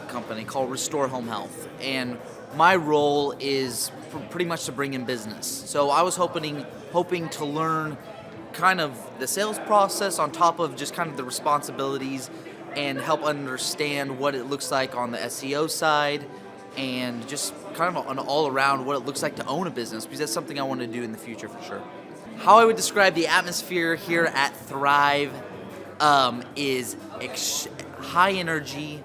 company called Restore Home Health, and my role is pretty much to bring in business. So I was hoping to learn kind of the sales process on top of just kind of the responsibilities, and help understand what it looks like on the SEO side, and just kind of an all around what it looks like to own a business, because that's something I want to do in the future for sure. How I would describe the atmosphere here at Thrive is high energy,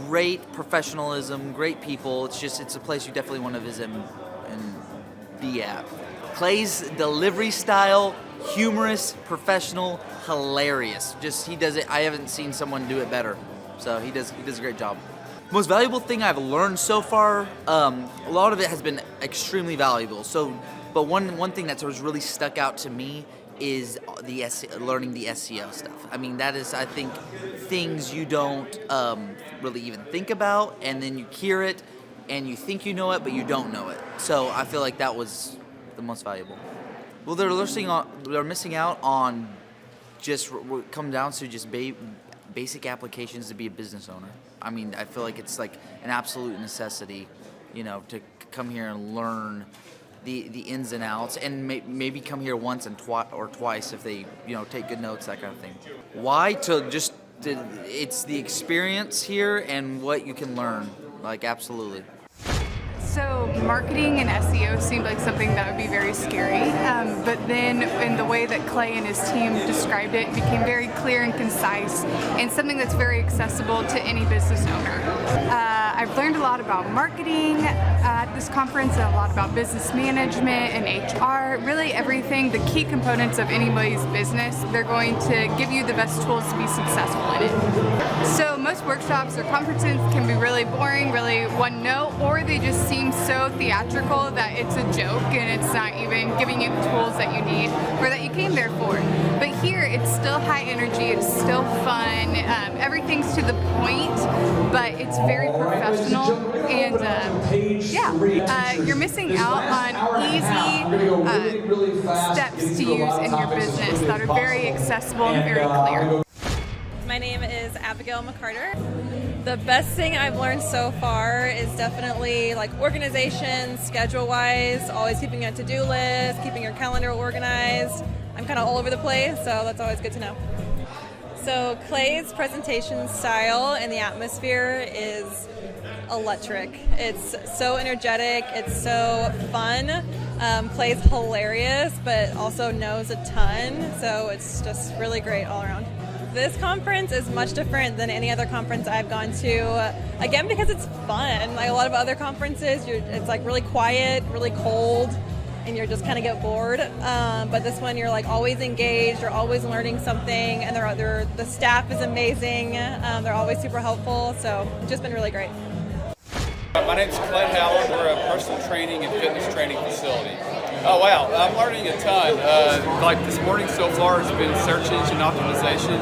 great professionalism, great people. It's a place you definitely want to visit and be at. Clay's delivery style, humorous, professional, hilarious. He does it. I haven't seen someone do it better. So he does a great job. Most valuable thing I've learned so far, a lot of it has been extremely valuable. But one thing that's really stuck out to me is learning the SEO stuff. I mean, that is, I think, things you don't really even think about, and then you hear it, and you think you know it, but you don't know it. So I feel like that was the most valuable. Well, they're missing out on just come down to just basic applications to be a business owner. I mean, I feel like it's like an absolute necessity, to come here and learn the ins and outs, and maybe come here once or twice if they, take good notes, that kind of thing. Why? It's the experience here and what you can learn, like absolutely. So marketing and SEO seemed like something that would be very scary, but then in the way that Clay and his team described it, became very clear and concise, and something that's very accessible to any business owner. I've learned a lot about marketing at this conference, and a lot about business management and HR, really everything, the key components of anybody's business. They're going to give you the best tools to be successful in it. So most workshops or conferences can be really boring, really one note, or they just seem so theatrical that it's a joke and it's not even giving you the tools that you need or that you came there for. But here it's still high energy, it's still fun, everything's to the point, but it's very professional, and you're missing out on easy steps to use in your business that are very accessible and very clear. My name is Abigail McCarter. The best thing I've learned so far is definitely like organization, schedule-wise, always keeping a to-do list, keeping your calendar organized. I'm kind of all over the place, so that's always good to know. So Clay's presentation style and the atmosphere is electric. It's so energetic, it's so fun. Clay's hilarious, but also knows a ton, so it's just really great all around. This conference is much different than any other conference I've gone to, again, because it's fun. Like a lot of other conferences, it's like really quiet, really cold, and you're just kind of get bored. But this one, you're like always engaged, you're always learning something, and the staff is amazing. They're always super helpful, so it's just been really great. My name's Clint Howard. We're a personal training and fitness training facility. Oh wow, I'm learning a ton. Like this morning so far has been search engine optimization.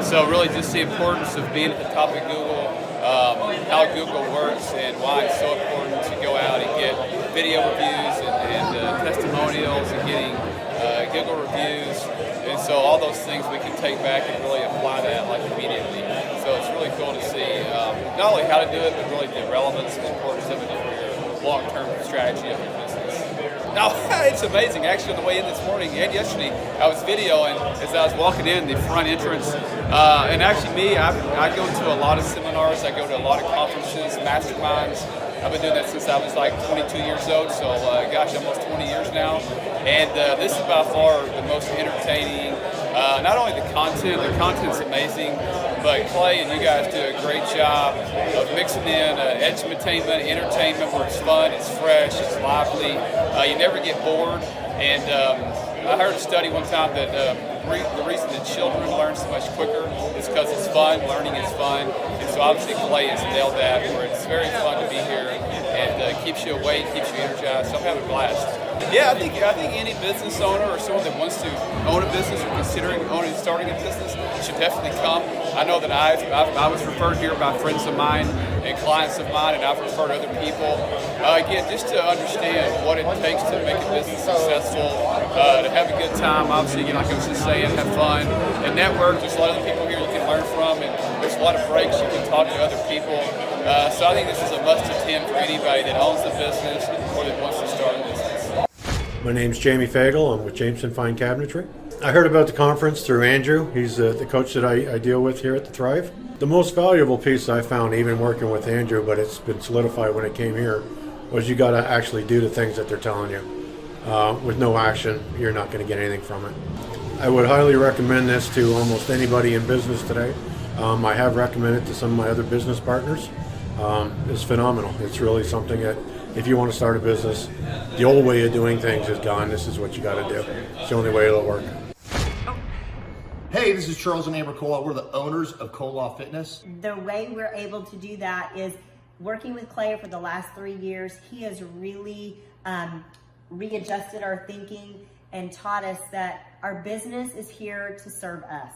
So really just the importance of being at the top of Google, how Google works and why it's so important to go out and get video reviews and testimonials and getting Google reviews. And so all those things we can take back and really apply that like immediately. So it's really cool to see not only how to do it, but really the relevance and the importance of it for your long-term strategy of your business. No, it's amazing. Actually, on the way in this morning and yesterday, I was videoing as I was walking in the front entrance. And actually I go to a lot of seminars. I go to a lot of conferences, masterminds. I've been doing that since I was like 22 years old, so gosh, almost 20 years now. And this is by far the most entertaining. Not only the content's amazing, but Clay and you guys do a great job of mixing in edutainment, entertainment where it's fun, it's fresh, it's lively. You never get bored. And I heard a study one time that the reason that children learn so much quicker is because it's fun, learning is fun. And so obviously Clay has nailed that, where it's very fun to be here and keeps you awake, keeps you energized. So I'm having a blast. Yeah, I think any business owner or someone that wants to own a business or considering starting a business should definitely come. I know that I was referred here by friends of mine and clients of mine, and I've referred other people. Again, just to understand what it takes to make a business successful, to have a good time. Obviously, like I was just saying, have fun and network. There's a lot of other people here you can learn from, and there's a lot of breaks you can talk to other people. So I think this is a must attend for anybody that owns a business or that wants to start a business. My name's Jamie Fagel. I'm with Jameson Fine Cabinetry. I heard about the conference through Andrew. He's the coach that I deal with here at the Thrive. The most valuable piece I found, even working with Andrew, but it's been solidified when it came here, was you got to actually do the things that they're telling you. With no action, you're not going to get anything from it. I would highly recommend this to almost anybody in business today. I have recommended it to some of my other business partners. It's phenomenal. It's really something that if you want to start a business, the old way of doing things is gone. This is what you got to do. It's the only way it'll work. Hey, this is Charles and Amber Koloff. We're the owners of Koloff Fitness. The way we're able to do that is working with Clay for the last 3 years. He has really readjusted our thinking and taught us that our business is here to serve us.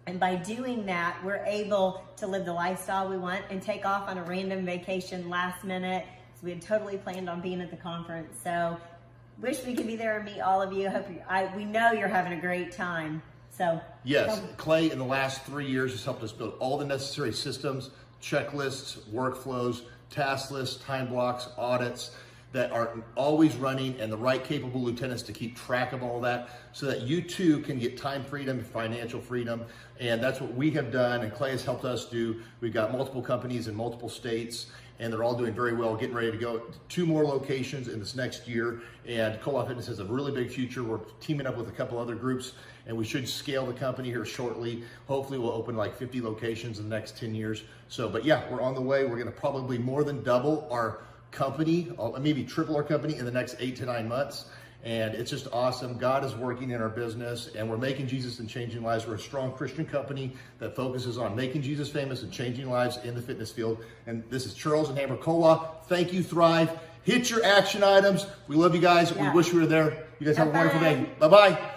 And by doing that, we're able to live the lifestyle we want and take off on a random vacation last minute. So we had totally planned on being at the conference. So wish we could be there and meet all of you. We know you're having a great time. So yes, Clay in the last 3 years has helped us build all the necessary systems, checklists, workflows, task lists, time blocks, audits that are always running, and the right capable lieutenants to keep track of all that so that you too can get time freedom, financial freedom. And that's what we have done, and Clay has helped us do. We've got multiple companies in multiple states, and they're all doing very well, getting ready to go 2 more locations in this next year. And Koloff Fitness has a really big future. We're teaming up with a couple other groups, and we should scale the company here shortly. Hopefully we'll open like 50 locations in the next 10 years. So, but yeah, we're on the way. We're gonna probably more than double our company, maybe triple our company in the next 8 to 9 months. And it's just awesome. God is working in our business, and we're making Jesus and changing lives. We're a strong Christian company that focuses on making Jesus famous and changing lives in the fitness field. And this is Charles and Amber Koloff. Thank you, Thrive. Hit your action items. We love you guys. Yeah. We wish we were there. You guys have a wonderful day. Bye-bye.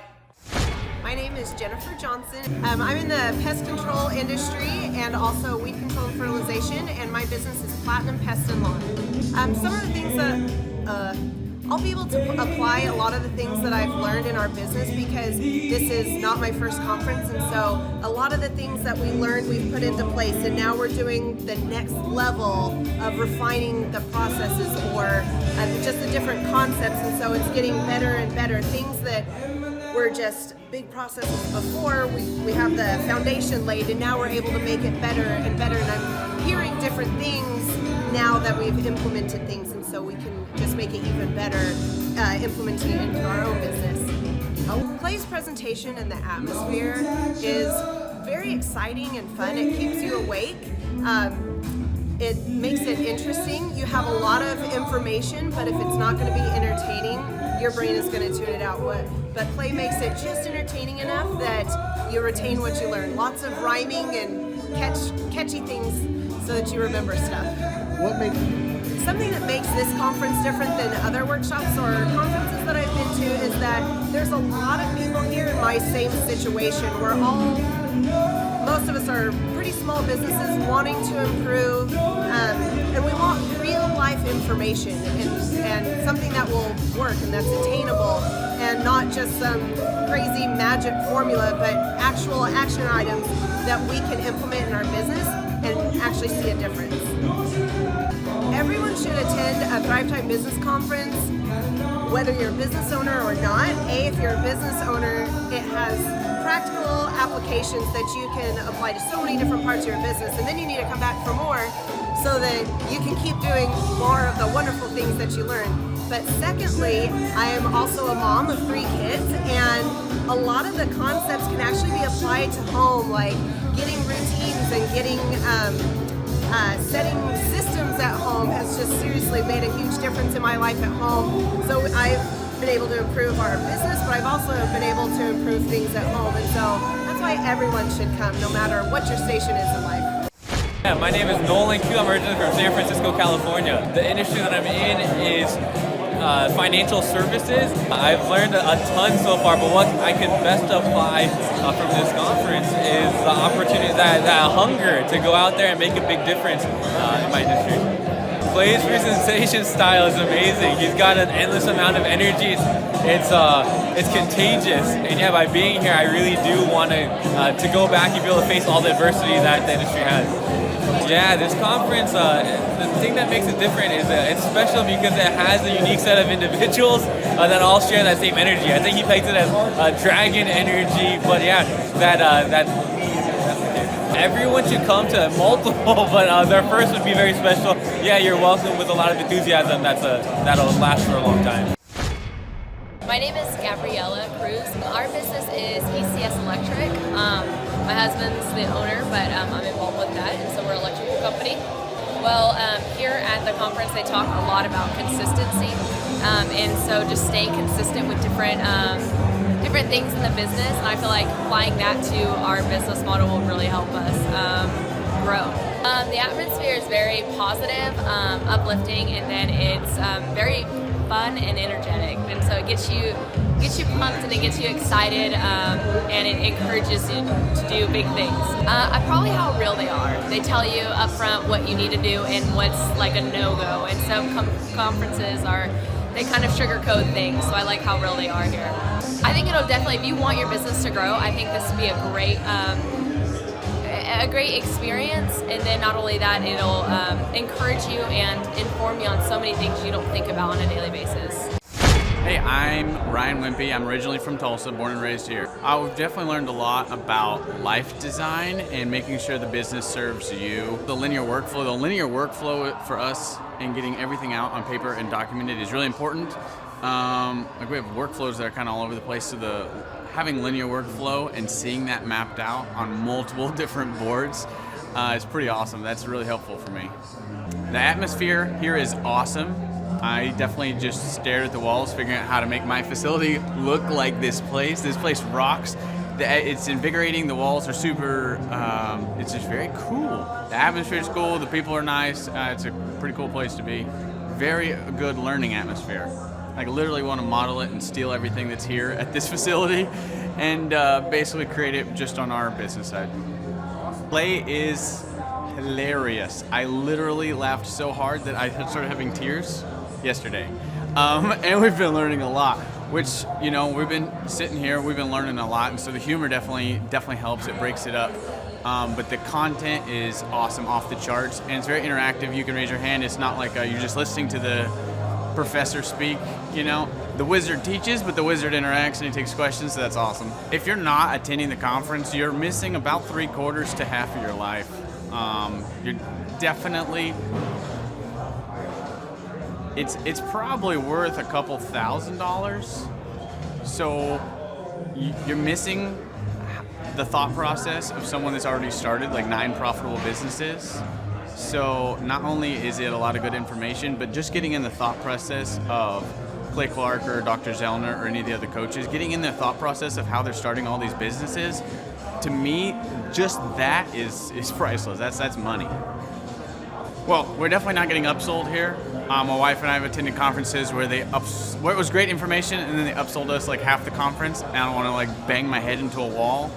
My name is Jennifer Johnson. I'm in the pest control industry and also weed control and fertilization, and my business is Platinum Pest and Lawn. Some of the things that I'll be able to apply a lot of the things that I've learned in our business because this is not my first conference, and so a lot of the things that we learned we've put into place, and now we're doing the next level of refining the processes or just the different concepts, and so it's getting better and better. Things that were just big processes before, we have the foundation laid, and now we're able to make it better and better, and I'm hearing different things now that we've implemented things, and so we can just make it even better implementing it into our own business. Clay's presentation and the atmosphere is very exciting and fun. It keeps you awake. It makes it interesting. You have a lot of information, but if it's not going to be entertaining, your brain is going to tune it out. But Clay makes it just entertaining enough that you retain what you learn. Lots of rhyming and catchy things so that you remember stuff. Something that makes this conference different than other workshops or conferences that I've been to is that there's a lot of people here in my same situation. Most of us are pretty small businesses wanting to improve, and we want real life information and something that will work and that's attainable and not just some crazy magic formula, but actual action items that we can implement in our business and actually see a difference. Everyone should attend a Thrive Time Business Conference, whether you're a business owner or not. If you're a business owner, it has practical applications that you can apply to so many different parts of your business, and then you need to come back for more so that you can keep doing more of the wonderful things that you learn. But secondly, I am also a mom of 3 kids, and a lot of the concepts can actually be applied to home, like getting routines and getting setting systems at home has just seriously made a huge difference in my life at home. So I've been able to improve our business, but I've also been able to improve things at home, and so that's why everyone should come, no matter what your station is in life. Yeah, my name is Nolan Q. I'm originally from San Francisco, California. The industry that I'm in is financial services. I've learned a ton so far, but what I can best apply from this conference is the opportunity, that hunger to go out there and make a big difference in my industry. Clay's presentation style is amazing. He's got an endless amount of energy. It's contagious, and yeah, by being here, I really do want to go back and be able to face all the adversity that the industry has. Yeah, this conference, the thing that makes it different is it's special because it has a unique set of individuals that all share that same energy. I think he pegs it as dragon energy, but yeah, that's the case. Everyone should come to multiple, but their first would be very special. Yeah, you're welcome with a lot of enthusiasm. That'll last for a long time. My name is Gabriella Cruz. Our business is ECS Electric. My husband's the owner, but I'm involved with that, and so we're an electrical company. Well, here at the conference they talk a lot about consistency, and so just staying consistent with different different things in the business, and I feel like applying that to our business model will really help us grow. The atmosphere is very positive, uplifting, and then it's very fun and energetic, and so it gets you pumped and it gets you excited, and it encourages you to do big things. Probably how real they are. They tell you up front what you need to do and what's like a no-go, and some conferences they kind of sugarcoat things, so I like how real they are here. I think it'll definitely, if you want your business to grow, I think this would be a great experience, and then not only that, it'll encourage you and inform you on so many things you don't think about on a daily basis. Hey, I'm Ryan Wimpy. I'm originally from Tulsa, born and raised here. I've definitely learned a lot about life design and making sure the business serves you. The linear workflow for us and getting everything out on paper and documented is really important. Like we have workflows that are kind of all over the place, so having linear workflow and seeing that mapped out on multiple different boards is pretty awesome. That's really helpful for me. The atmosphere here is awesome. I definitely just stared at the walls, figuring out how to make my facility look like this place. This place rocks. It's invigorating. The walls are super, it's just very cool. The atmosphere is cool. The people are nice. It's a pretty cool place to be. Very good learning atmosphere. I literally want to model it and steal everything that's here at this facility and basically create it just on our business side. Clay is hilarious. I literally laughed so hard that I started having tears yesterday. And we've been learning a lot, which, you know, we've been sitting here, we've been learning a lot, and so the humor definitely helps. It breaks it up. But the content is awesome, off the charts, and it's very interactive. You can raise your hand. It's not like you're just listening to the professor speak, you know. The wizard teaches, but the wizard interacts and he takes questions, so that's awesome. If you're not attending the conference, you're missing about 3/4 to half of your life. You're definitely, it's probably worth a couple $1,000s. So you're missing the thought process of someone that's already started like 9 profitable businesses. So not only is it a lot of good information, but just getting in the thought process of Clay Clark or Dr. Zellner or any of the other coaches, getting in the thought process of how they're starting all these businesses, to me, just that is priceless. That's money. Well, we're definitely not getting upsold here. My wife and I have attended conferences where where it was great information and then they upsold us like half the conference, and I don't want to like bang my head into a wall,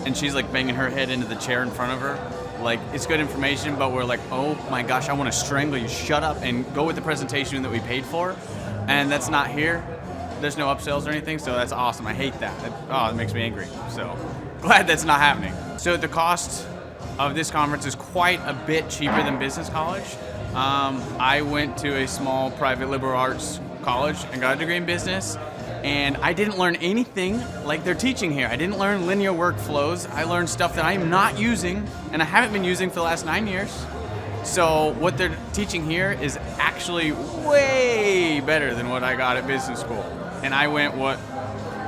and she's like banging her head into the chair in front of her. Like, it's good information, but we're like, oh my gosh, I want to strangle you. Shut up and go with the presentation that we paid for. And that's not here. There's no upsells or anything, so that's awesome. I hate that. It makes me angry. So glad that's not happening. So the cost of this conference is quite a bit cheaper than business college. I went to a small private liberal arts college and got a degree in business. And I didn't learn anything like they're teaching here. I didn't learn linear workflows. I learned stuff that I'm not using, and I haven't been using for the last 9 years. So what they're teaching here is actually way better than what I got at business school. And I went what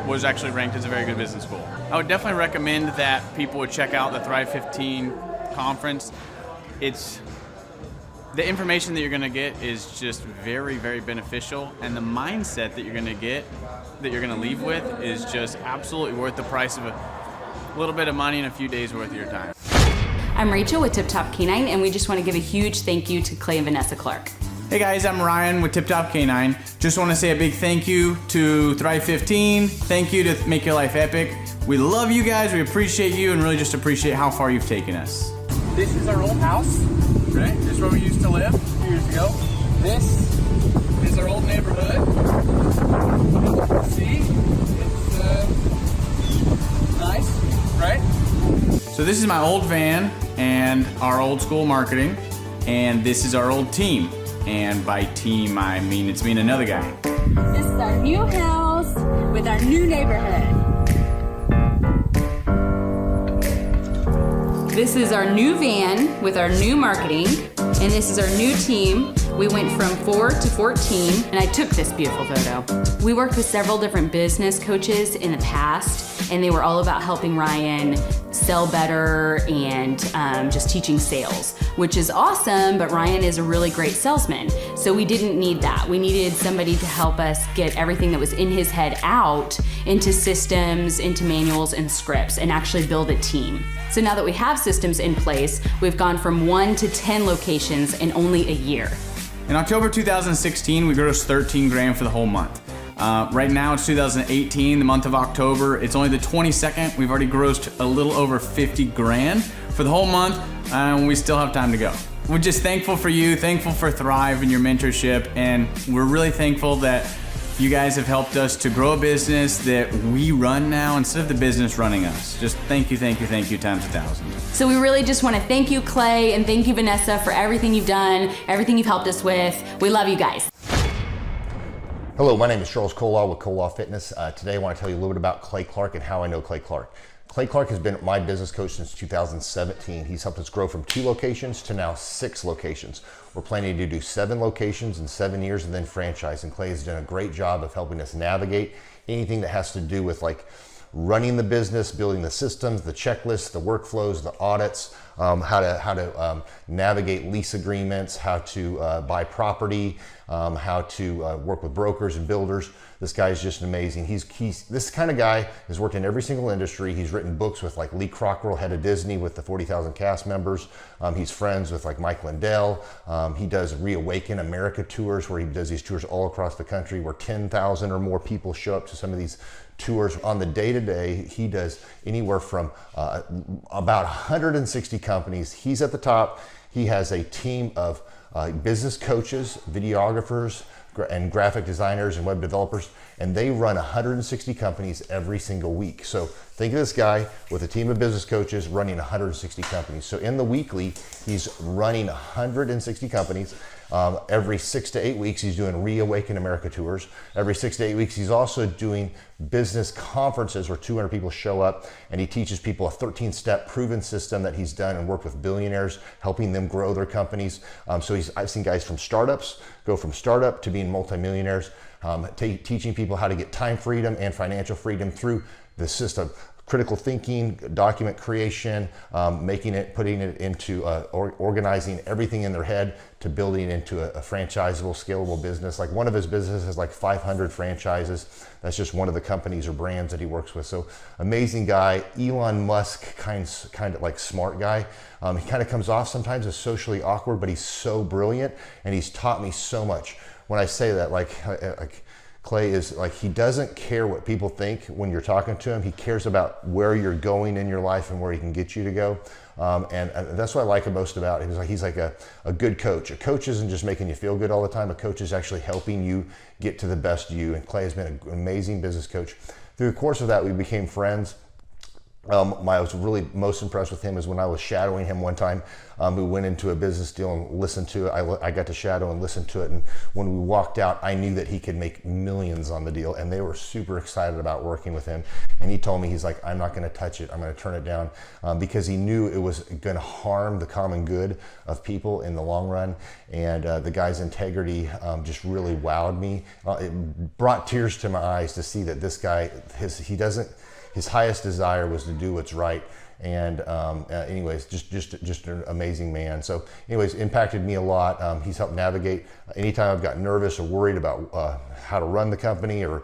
was actually ranked as a very good business school. I would definitely recommend that people would check out the Thrive 15 conference. The information that you're going to get is just very, very beneficial, and the mindset that you're going to get, that you're going to leave with, is just absolutely worth the price of a little bit of money and a few days worth of your time. I'm Rachel with Tip Top Canine, and we just want to give a huge thank you to Clay and Vanessa Clark. Hey guys, I'm Ryan with Tip Top Canine. Just want to say a big thank you to Thrive 15. Thank you to Make Your Life Epic. We love you guys, we appreciate you, and really just appreciate how far you've taken us. This is our old house, right? This is where we used to live a few years ago. This is our old neighborhood. See? It's nice, right? So this is my old van and our old school marketing, and this is our old team. And by team, I mean it's me and another guy. This is our new house with our new neighborhood. This is our new van with our new marketing, and this is our new team. We went from 4 to 14, and I took this beautiful photo. We worked with several different business coaches in the past, and they were all about helping Ryan sell better and just teaching sales, which is awesome, but Ryan is a really great salesman. So we didn't need that. We needed somebody to help us get everything that was in his head out into systems, into manuals and scripts, and actually build a team. So now that we have systems in place, we've gone from 1 to 10 locations in only a year. In October 2016, we grossed 13 grand for the whole month. Right now it's 2018, the month of October. It's only the 22nd. We've already grossed a little over 50 grand for the whole month, and we still have time to go. We're just thankful for you, thankful for Thrive and your mentorship, and we're really thankful that you guys have helped us to grow a business that we run now instead of the business running us. Just thank you times 1,000. So we really just want to thank you, Clay, and thank you, Vanessa, for everything you've done, everything you've helped us with. We love you guys. Hello, my name is Charles Colaw with Colaw Fitness. Today I want to tell you a little bit about Clay Clark and how I know Clay Clark. Clay Clark has been my business coach since 2017. He's helped us grow from 2 locations to now 6 locations. We're planning to do 7 locations in 7 years and then franchise. And Clay has done a great job of helping us navigate anything that has to do with like running the business, building the systems, the checklists, the workflows, the audits, how to navigate lease agreements, how to buy property, how to work with brokers and builders. This guy is just amazing. He's this kind of guy has worked in every single industry. He's written books with like Lee Cockrell, head of Disney, with the 40,000 cast members. He's friends with like Mike Lindell. He does Reawaken America tours, where he does these tours all across the country where 10,000 or more people show up to some of these tours. On the day-to-day, he does anywhere from about 160 companies. He's at the top. He has a team of business coaches, videographers, and graphic designers and web developers, and they run 160 companies every single week. So think of this guy with a team of business coaches running 160 companies. So in the weekly, he's running 160 companies. Every 6 to 8 weeks, he's doing Reawaken America tours. Every 6 to 8 weeks, he's also doing business conferences where 200 people show up, and he teaches people a 13-step proven system that he's done and worked with billionaires, helping them grow their companies. I've seen guys from startups go from startup to being multimillionaires, teaching people how to get time freedom and financial freedom through the system. Critical thinking, document creation, putting it into organizing everything in their head to building it into a franchisable, scalable business. Like one of his businesses has like 500 franchises. That's just one of the companies or brands that he works with. So amazing guy. Elon Musk kind of like smart guy. He kind of comes off sometimes as socially awkward, but he's so brilliant, and he's taught me so much. When I say that, like Clay is like, he doesn't care what people think when you're talking to him. He cares about where you're going in your life and where he can get you to go. And that's what I like most about him. He's like a good coach. A coach isn't just making you feel good all the time. A coach is actually helping you get to the best you. And Clay has been an amazing business coach. Through the course of that, we became friends. I was really most impressed with him is when I was shadowing him one time. We went into a business deal and listened to it. I got to shadow and listen to it. And when we walked out, I knew that he could make millions on the deal. And they were super excited about working with him. And he told me, he's like, I'm not going to touch it. I'm going to turn it down, because he knew it was going to harm the common good of people in the long run. And the guy's integrity just really wowed me. It brought tears to my eyes to see that this guy, his highest desire was to do what's right. And anyways, just an amazing man. So anyways, impacted me a lot. He's helped navigate anytime I've got nervous or worried about how to run the company, or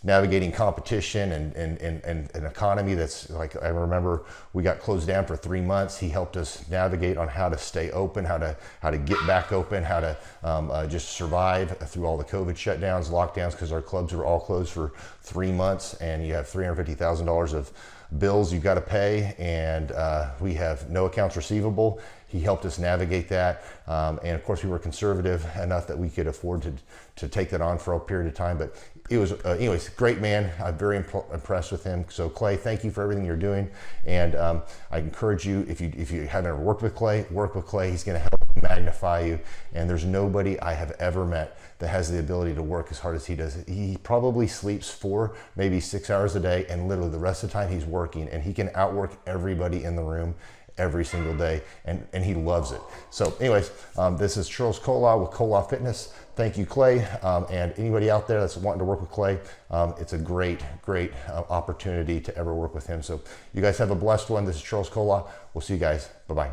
navigating competition and an economy that's like, I remember we got closed down for 3 months. He helped us navigate on how to stay open, how to get back open, how to just survive through all the COVID shutdowns, lockdowns, because our clubs were all closed for 3 months, and you have $350,000 of bills you got to pay, and we have no accounts receivable. He helped us navigate that, and of course we were conservative enough that we could afford to take that on for a period of time. But it was, anyways, great man. I'm very impressed with him. So Clay, thank you for everything you're doing, and I encourage you, if you haven't ever worked with Clay, work with Clay. He's going to help magnify you, and there's nobody I have ever met that has the ability to work as hard as he does. He probably sleeps 4, maybe 6 hours a day, and literally the rest of the time he's working, and he can outwork everybody in the room. every single day, and he loves it. So anyways, this is Charles Cola with Cola Fitness. Thank you, Clay, and anybody out there that's wanting to work with Clay, it's a great opportunity to ever work with him. So you guys have a blessed one. This is Charles Cola. We'll see you guys. Bye-bye.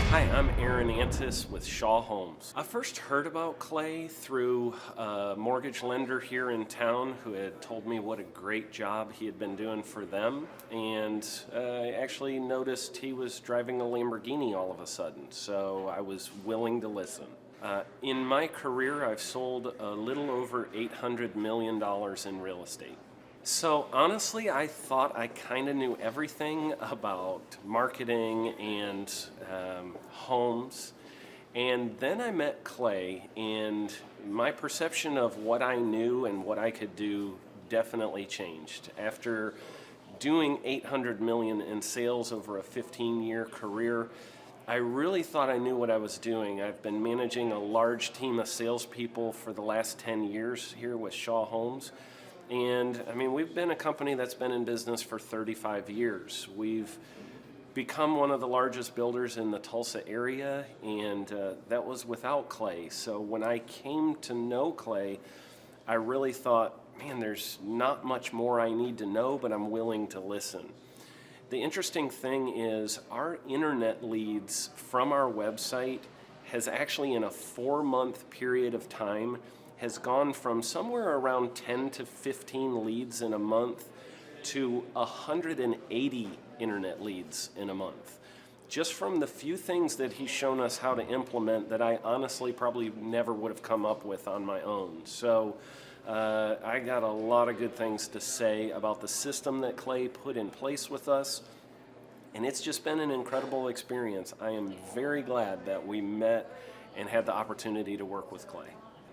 Hi, I'm Aaron Antis with Shaw Homes. I first heard about Clay through a mortgage lender here in town who had told me what a great job he had been doing for them, and I actually noticed he was driving a Lamborghini all of a sudden, so I was willing to listen. In my career, I've sold a little over $800 million in real estate. So honestly, I thought I kind of knew everything about marketing and homes. And then I met Clay, and my perception of what I knew and what I could do definitely changed. After doing $800 million in sales over a 15-year career, I really thought I knew what I was doing. I've been managing a large team of salespeople for the last 10 years here with Shaw Homes. And I mean, we've been a company that's been in business for 35 years. We've become one of the largest builders in the Tulsa area, and that was without Clay. So when I came to know Clay, I really thought, man, there's not much more I need to know, but I'm willing to listen. The interesting thing is our internet leads from our website has actually, in a 4-month period of time, has gone from somewhere around 10 to 15 leads in a month to 180 internet leads in a month. Just from the few things that he's shown us how to implement that I honestly probably never would have come up with on my own. So I got a lot of good things to say about the system that Clay put in place with us, and it's just been an incredible experience. I am very glad that we met and had the opportunity to work with Clay.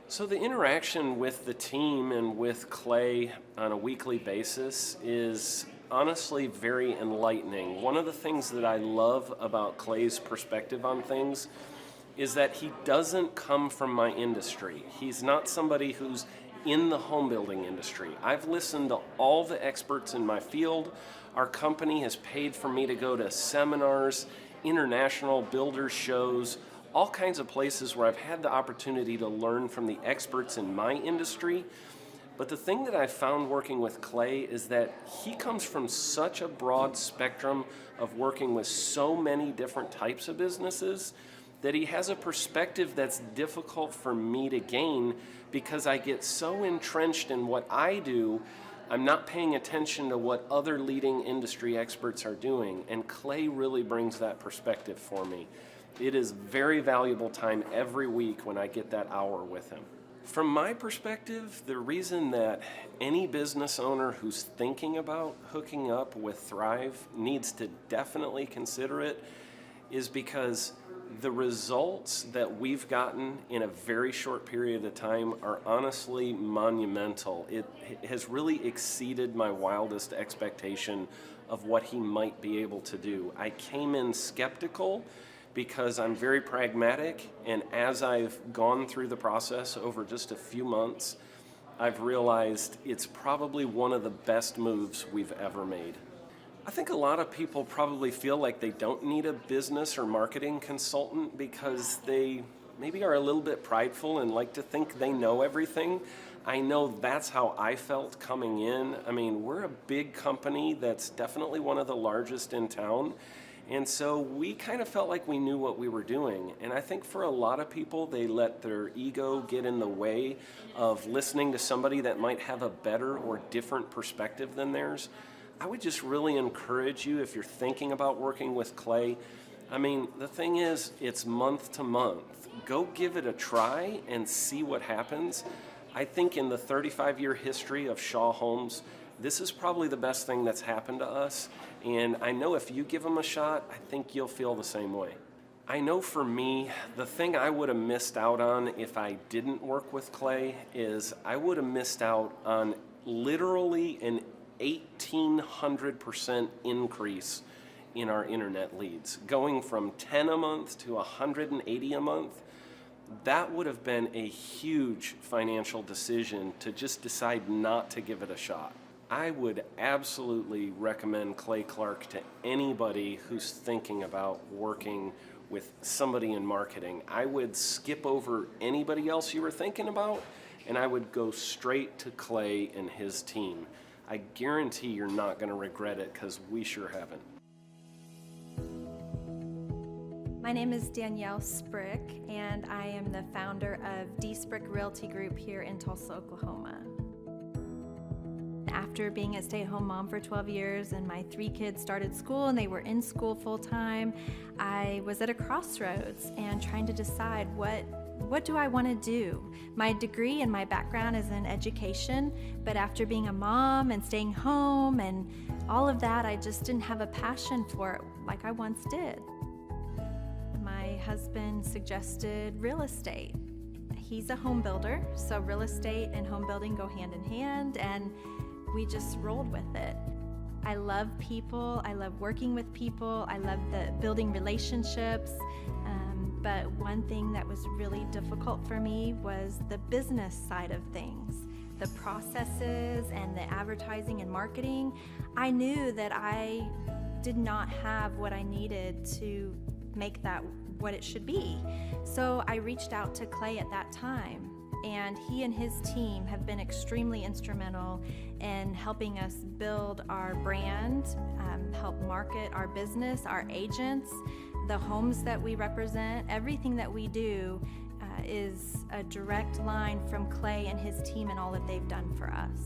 So the interaction with the team and with Clay on a weekly basis is honestly very enlightening. One of the things that I love about Clay's perspective on things is that he doesn't come from my industry. He's not somebody who's in the home building industry. I've listened to all the experts in my field. Our company has paid for me to go to seminars, international builder shows, all kinds of places where I've had the opportunity to learn from the experts in my industry. But the thing that I've found working with Clay is that he comes from such a broad spectrum of working with so many different types of businesses that he has a perspective that's difficult for me to gain because I get so entrenched in what I do, I'm not paying attention to what other leading industry experts are doing. And Clay really brings that perspective for me. It is very valuable time every week when I get that hour with him. From my perspective, the reason that any business owner who's thinking about hooking up with Thrive needs to definitely consider it is because the results that we've gotten in a very short period of time are honestly monumental. It has really exceeded my wildest expectation of what he might be able to do. I came in skeptical because I'm very pragmatic, and as I've gone through the process over just a few months, I've realized it's probably one of the best moves we've ever made. I think a lot of people probably feel like they don't need a business or marketing consultant because they maybe are a little bit prideful and like to think they know everything. I know that's how I felt coming in. I mean, we're a big company that's definitely one of the largest in town. And so we kind of felt like we knew what we were doing. And I think for a lot of people, they let their ego get in the way of listening to somebody that might have a better or different perspective than theirs. I would just really encourage you, if you're thinking about working with Clay, I mean, the thing is, it's month to month. Go give it a try and see what happens. I think in the 35-year history of Shaw Homes, this is probably the best thing that's happened to us. And I know if you give them a shot, I think you'll feel the same way. I know for me, the thing I would have missed out on if I didn't work with Clay is I would have missed out on literally an 1,800% increase in our internet leads. Going from 10 a month to 180 a month, that would have been a huge financial decision to just decide not to give it a shot. I would absolutely recommend Clay Clark to anybody who's thinking about working with somebody in marketing. I would skip over anybody else you were thinking about, and I would go straight to Clay and his team. I guarantee you're not going to regret it, because we sure haven't. My name is Danielle Sprick, and I am the founder of D Sprick Realty Group here in Tulsa, Oklahoma. After being a stay-at-home mom for 12 years and my 3 kids started school and they were in school full-time, I was at a crossroads and trying to decide what do I want to do? My degree and my background is in education, but after being a mom and staying home and all of that, I just didn't have a passion for it like I once did. My husband suggested real estate. He's a home builder, so real estate and home building go hand in hand, and we just rolled with it. I love people, I love working with people, I love the building relationships, but one thing that was really difficult for me was the business side of things. The processes and the advertising and marketing. I knew that I did not have what I needed to make that what it should be. So I reached out to Clay at that time, and he and his team have been extremely instrumental in helping us build our brand, help market our business, our agents, the homes that we represent. Everything that we do is a direct line from Clay and his team and all that they've done for us.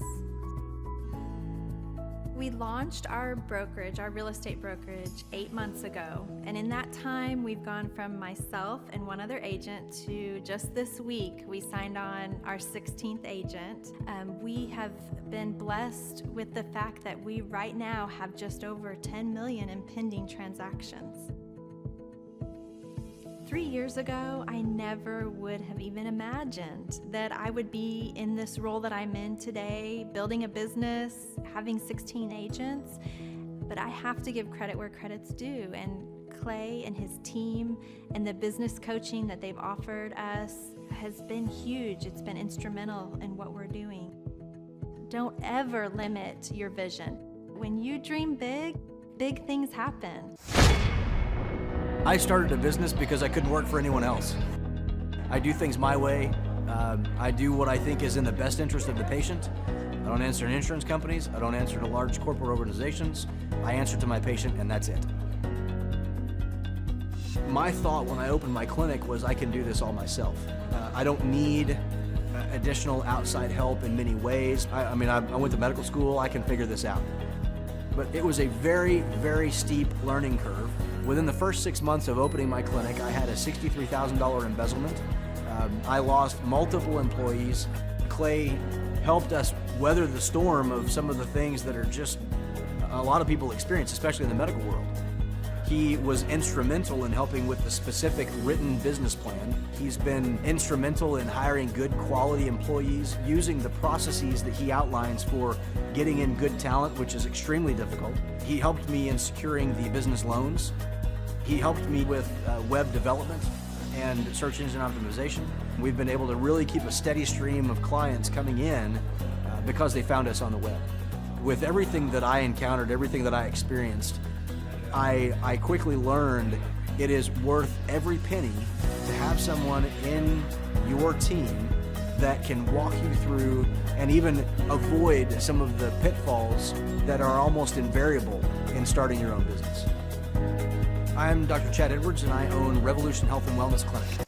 We launched our brokerage, our real estate brokerage, 8 months ago. And in that time, we've gone from myself and one other agent to just this week, we signed on our 16th agent. We have been blessed with the fact that we right now have just over 10 million in pending transactions. 3 years ago, I never would have even imagined that I would be in this role that I'm in today, building a business, having 16 agents. But I have to give credit where credit's due, and Clay and his team and the business coaching that they've offered us has been huge. It's been instrumental in what we're doing. Don't ever limit your vision. When you dream big, big things happen. I started a business because I couldn't work for anyone else. I do things my way. I do what I think is in the best interest of the patient. I don't answer to insurance companies. I don't answer to large corporate organizations. I answer to my patient, and that's it. My thought when I opened my clinic was I can do this all myself. I don't need additional outside help in many ways. I went to medical school. I can figure this out. But it was a very, very steep learning curve. Within the first 6 months of opening my clinic, I had a $63,000 embezzlement. I lost multiple employees. Clay helped us weather the storm of some of the things that are just a lot of people experience, especially in the medical world. He was instrumental in helping with the specific written business plan. He's been instrumental in hiring good quality employees, using the processes that he outlines for getting in good talent, which is extremely difficult. He helped me in securing the business loans. He helped me with web development and search engine optimization. We've been able to really keep a steady stream of clients coming in because they found us on the web. With everything that I encountered, everything that I experienced, I quickly learned it is worth every penny to have someone in your team that can walk you through and even avoid some of the pitfalls that are almost invariable in starting your own business. I'm Dr. Chad Edwards, and I own Revolution Health and Wellness Clinic.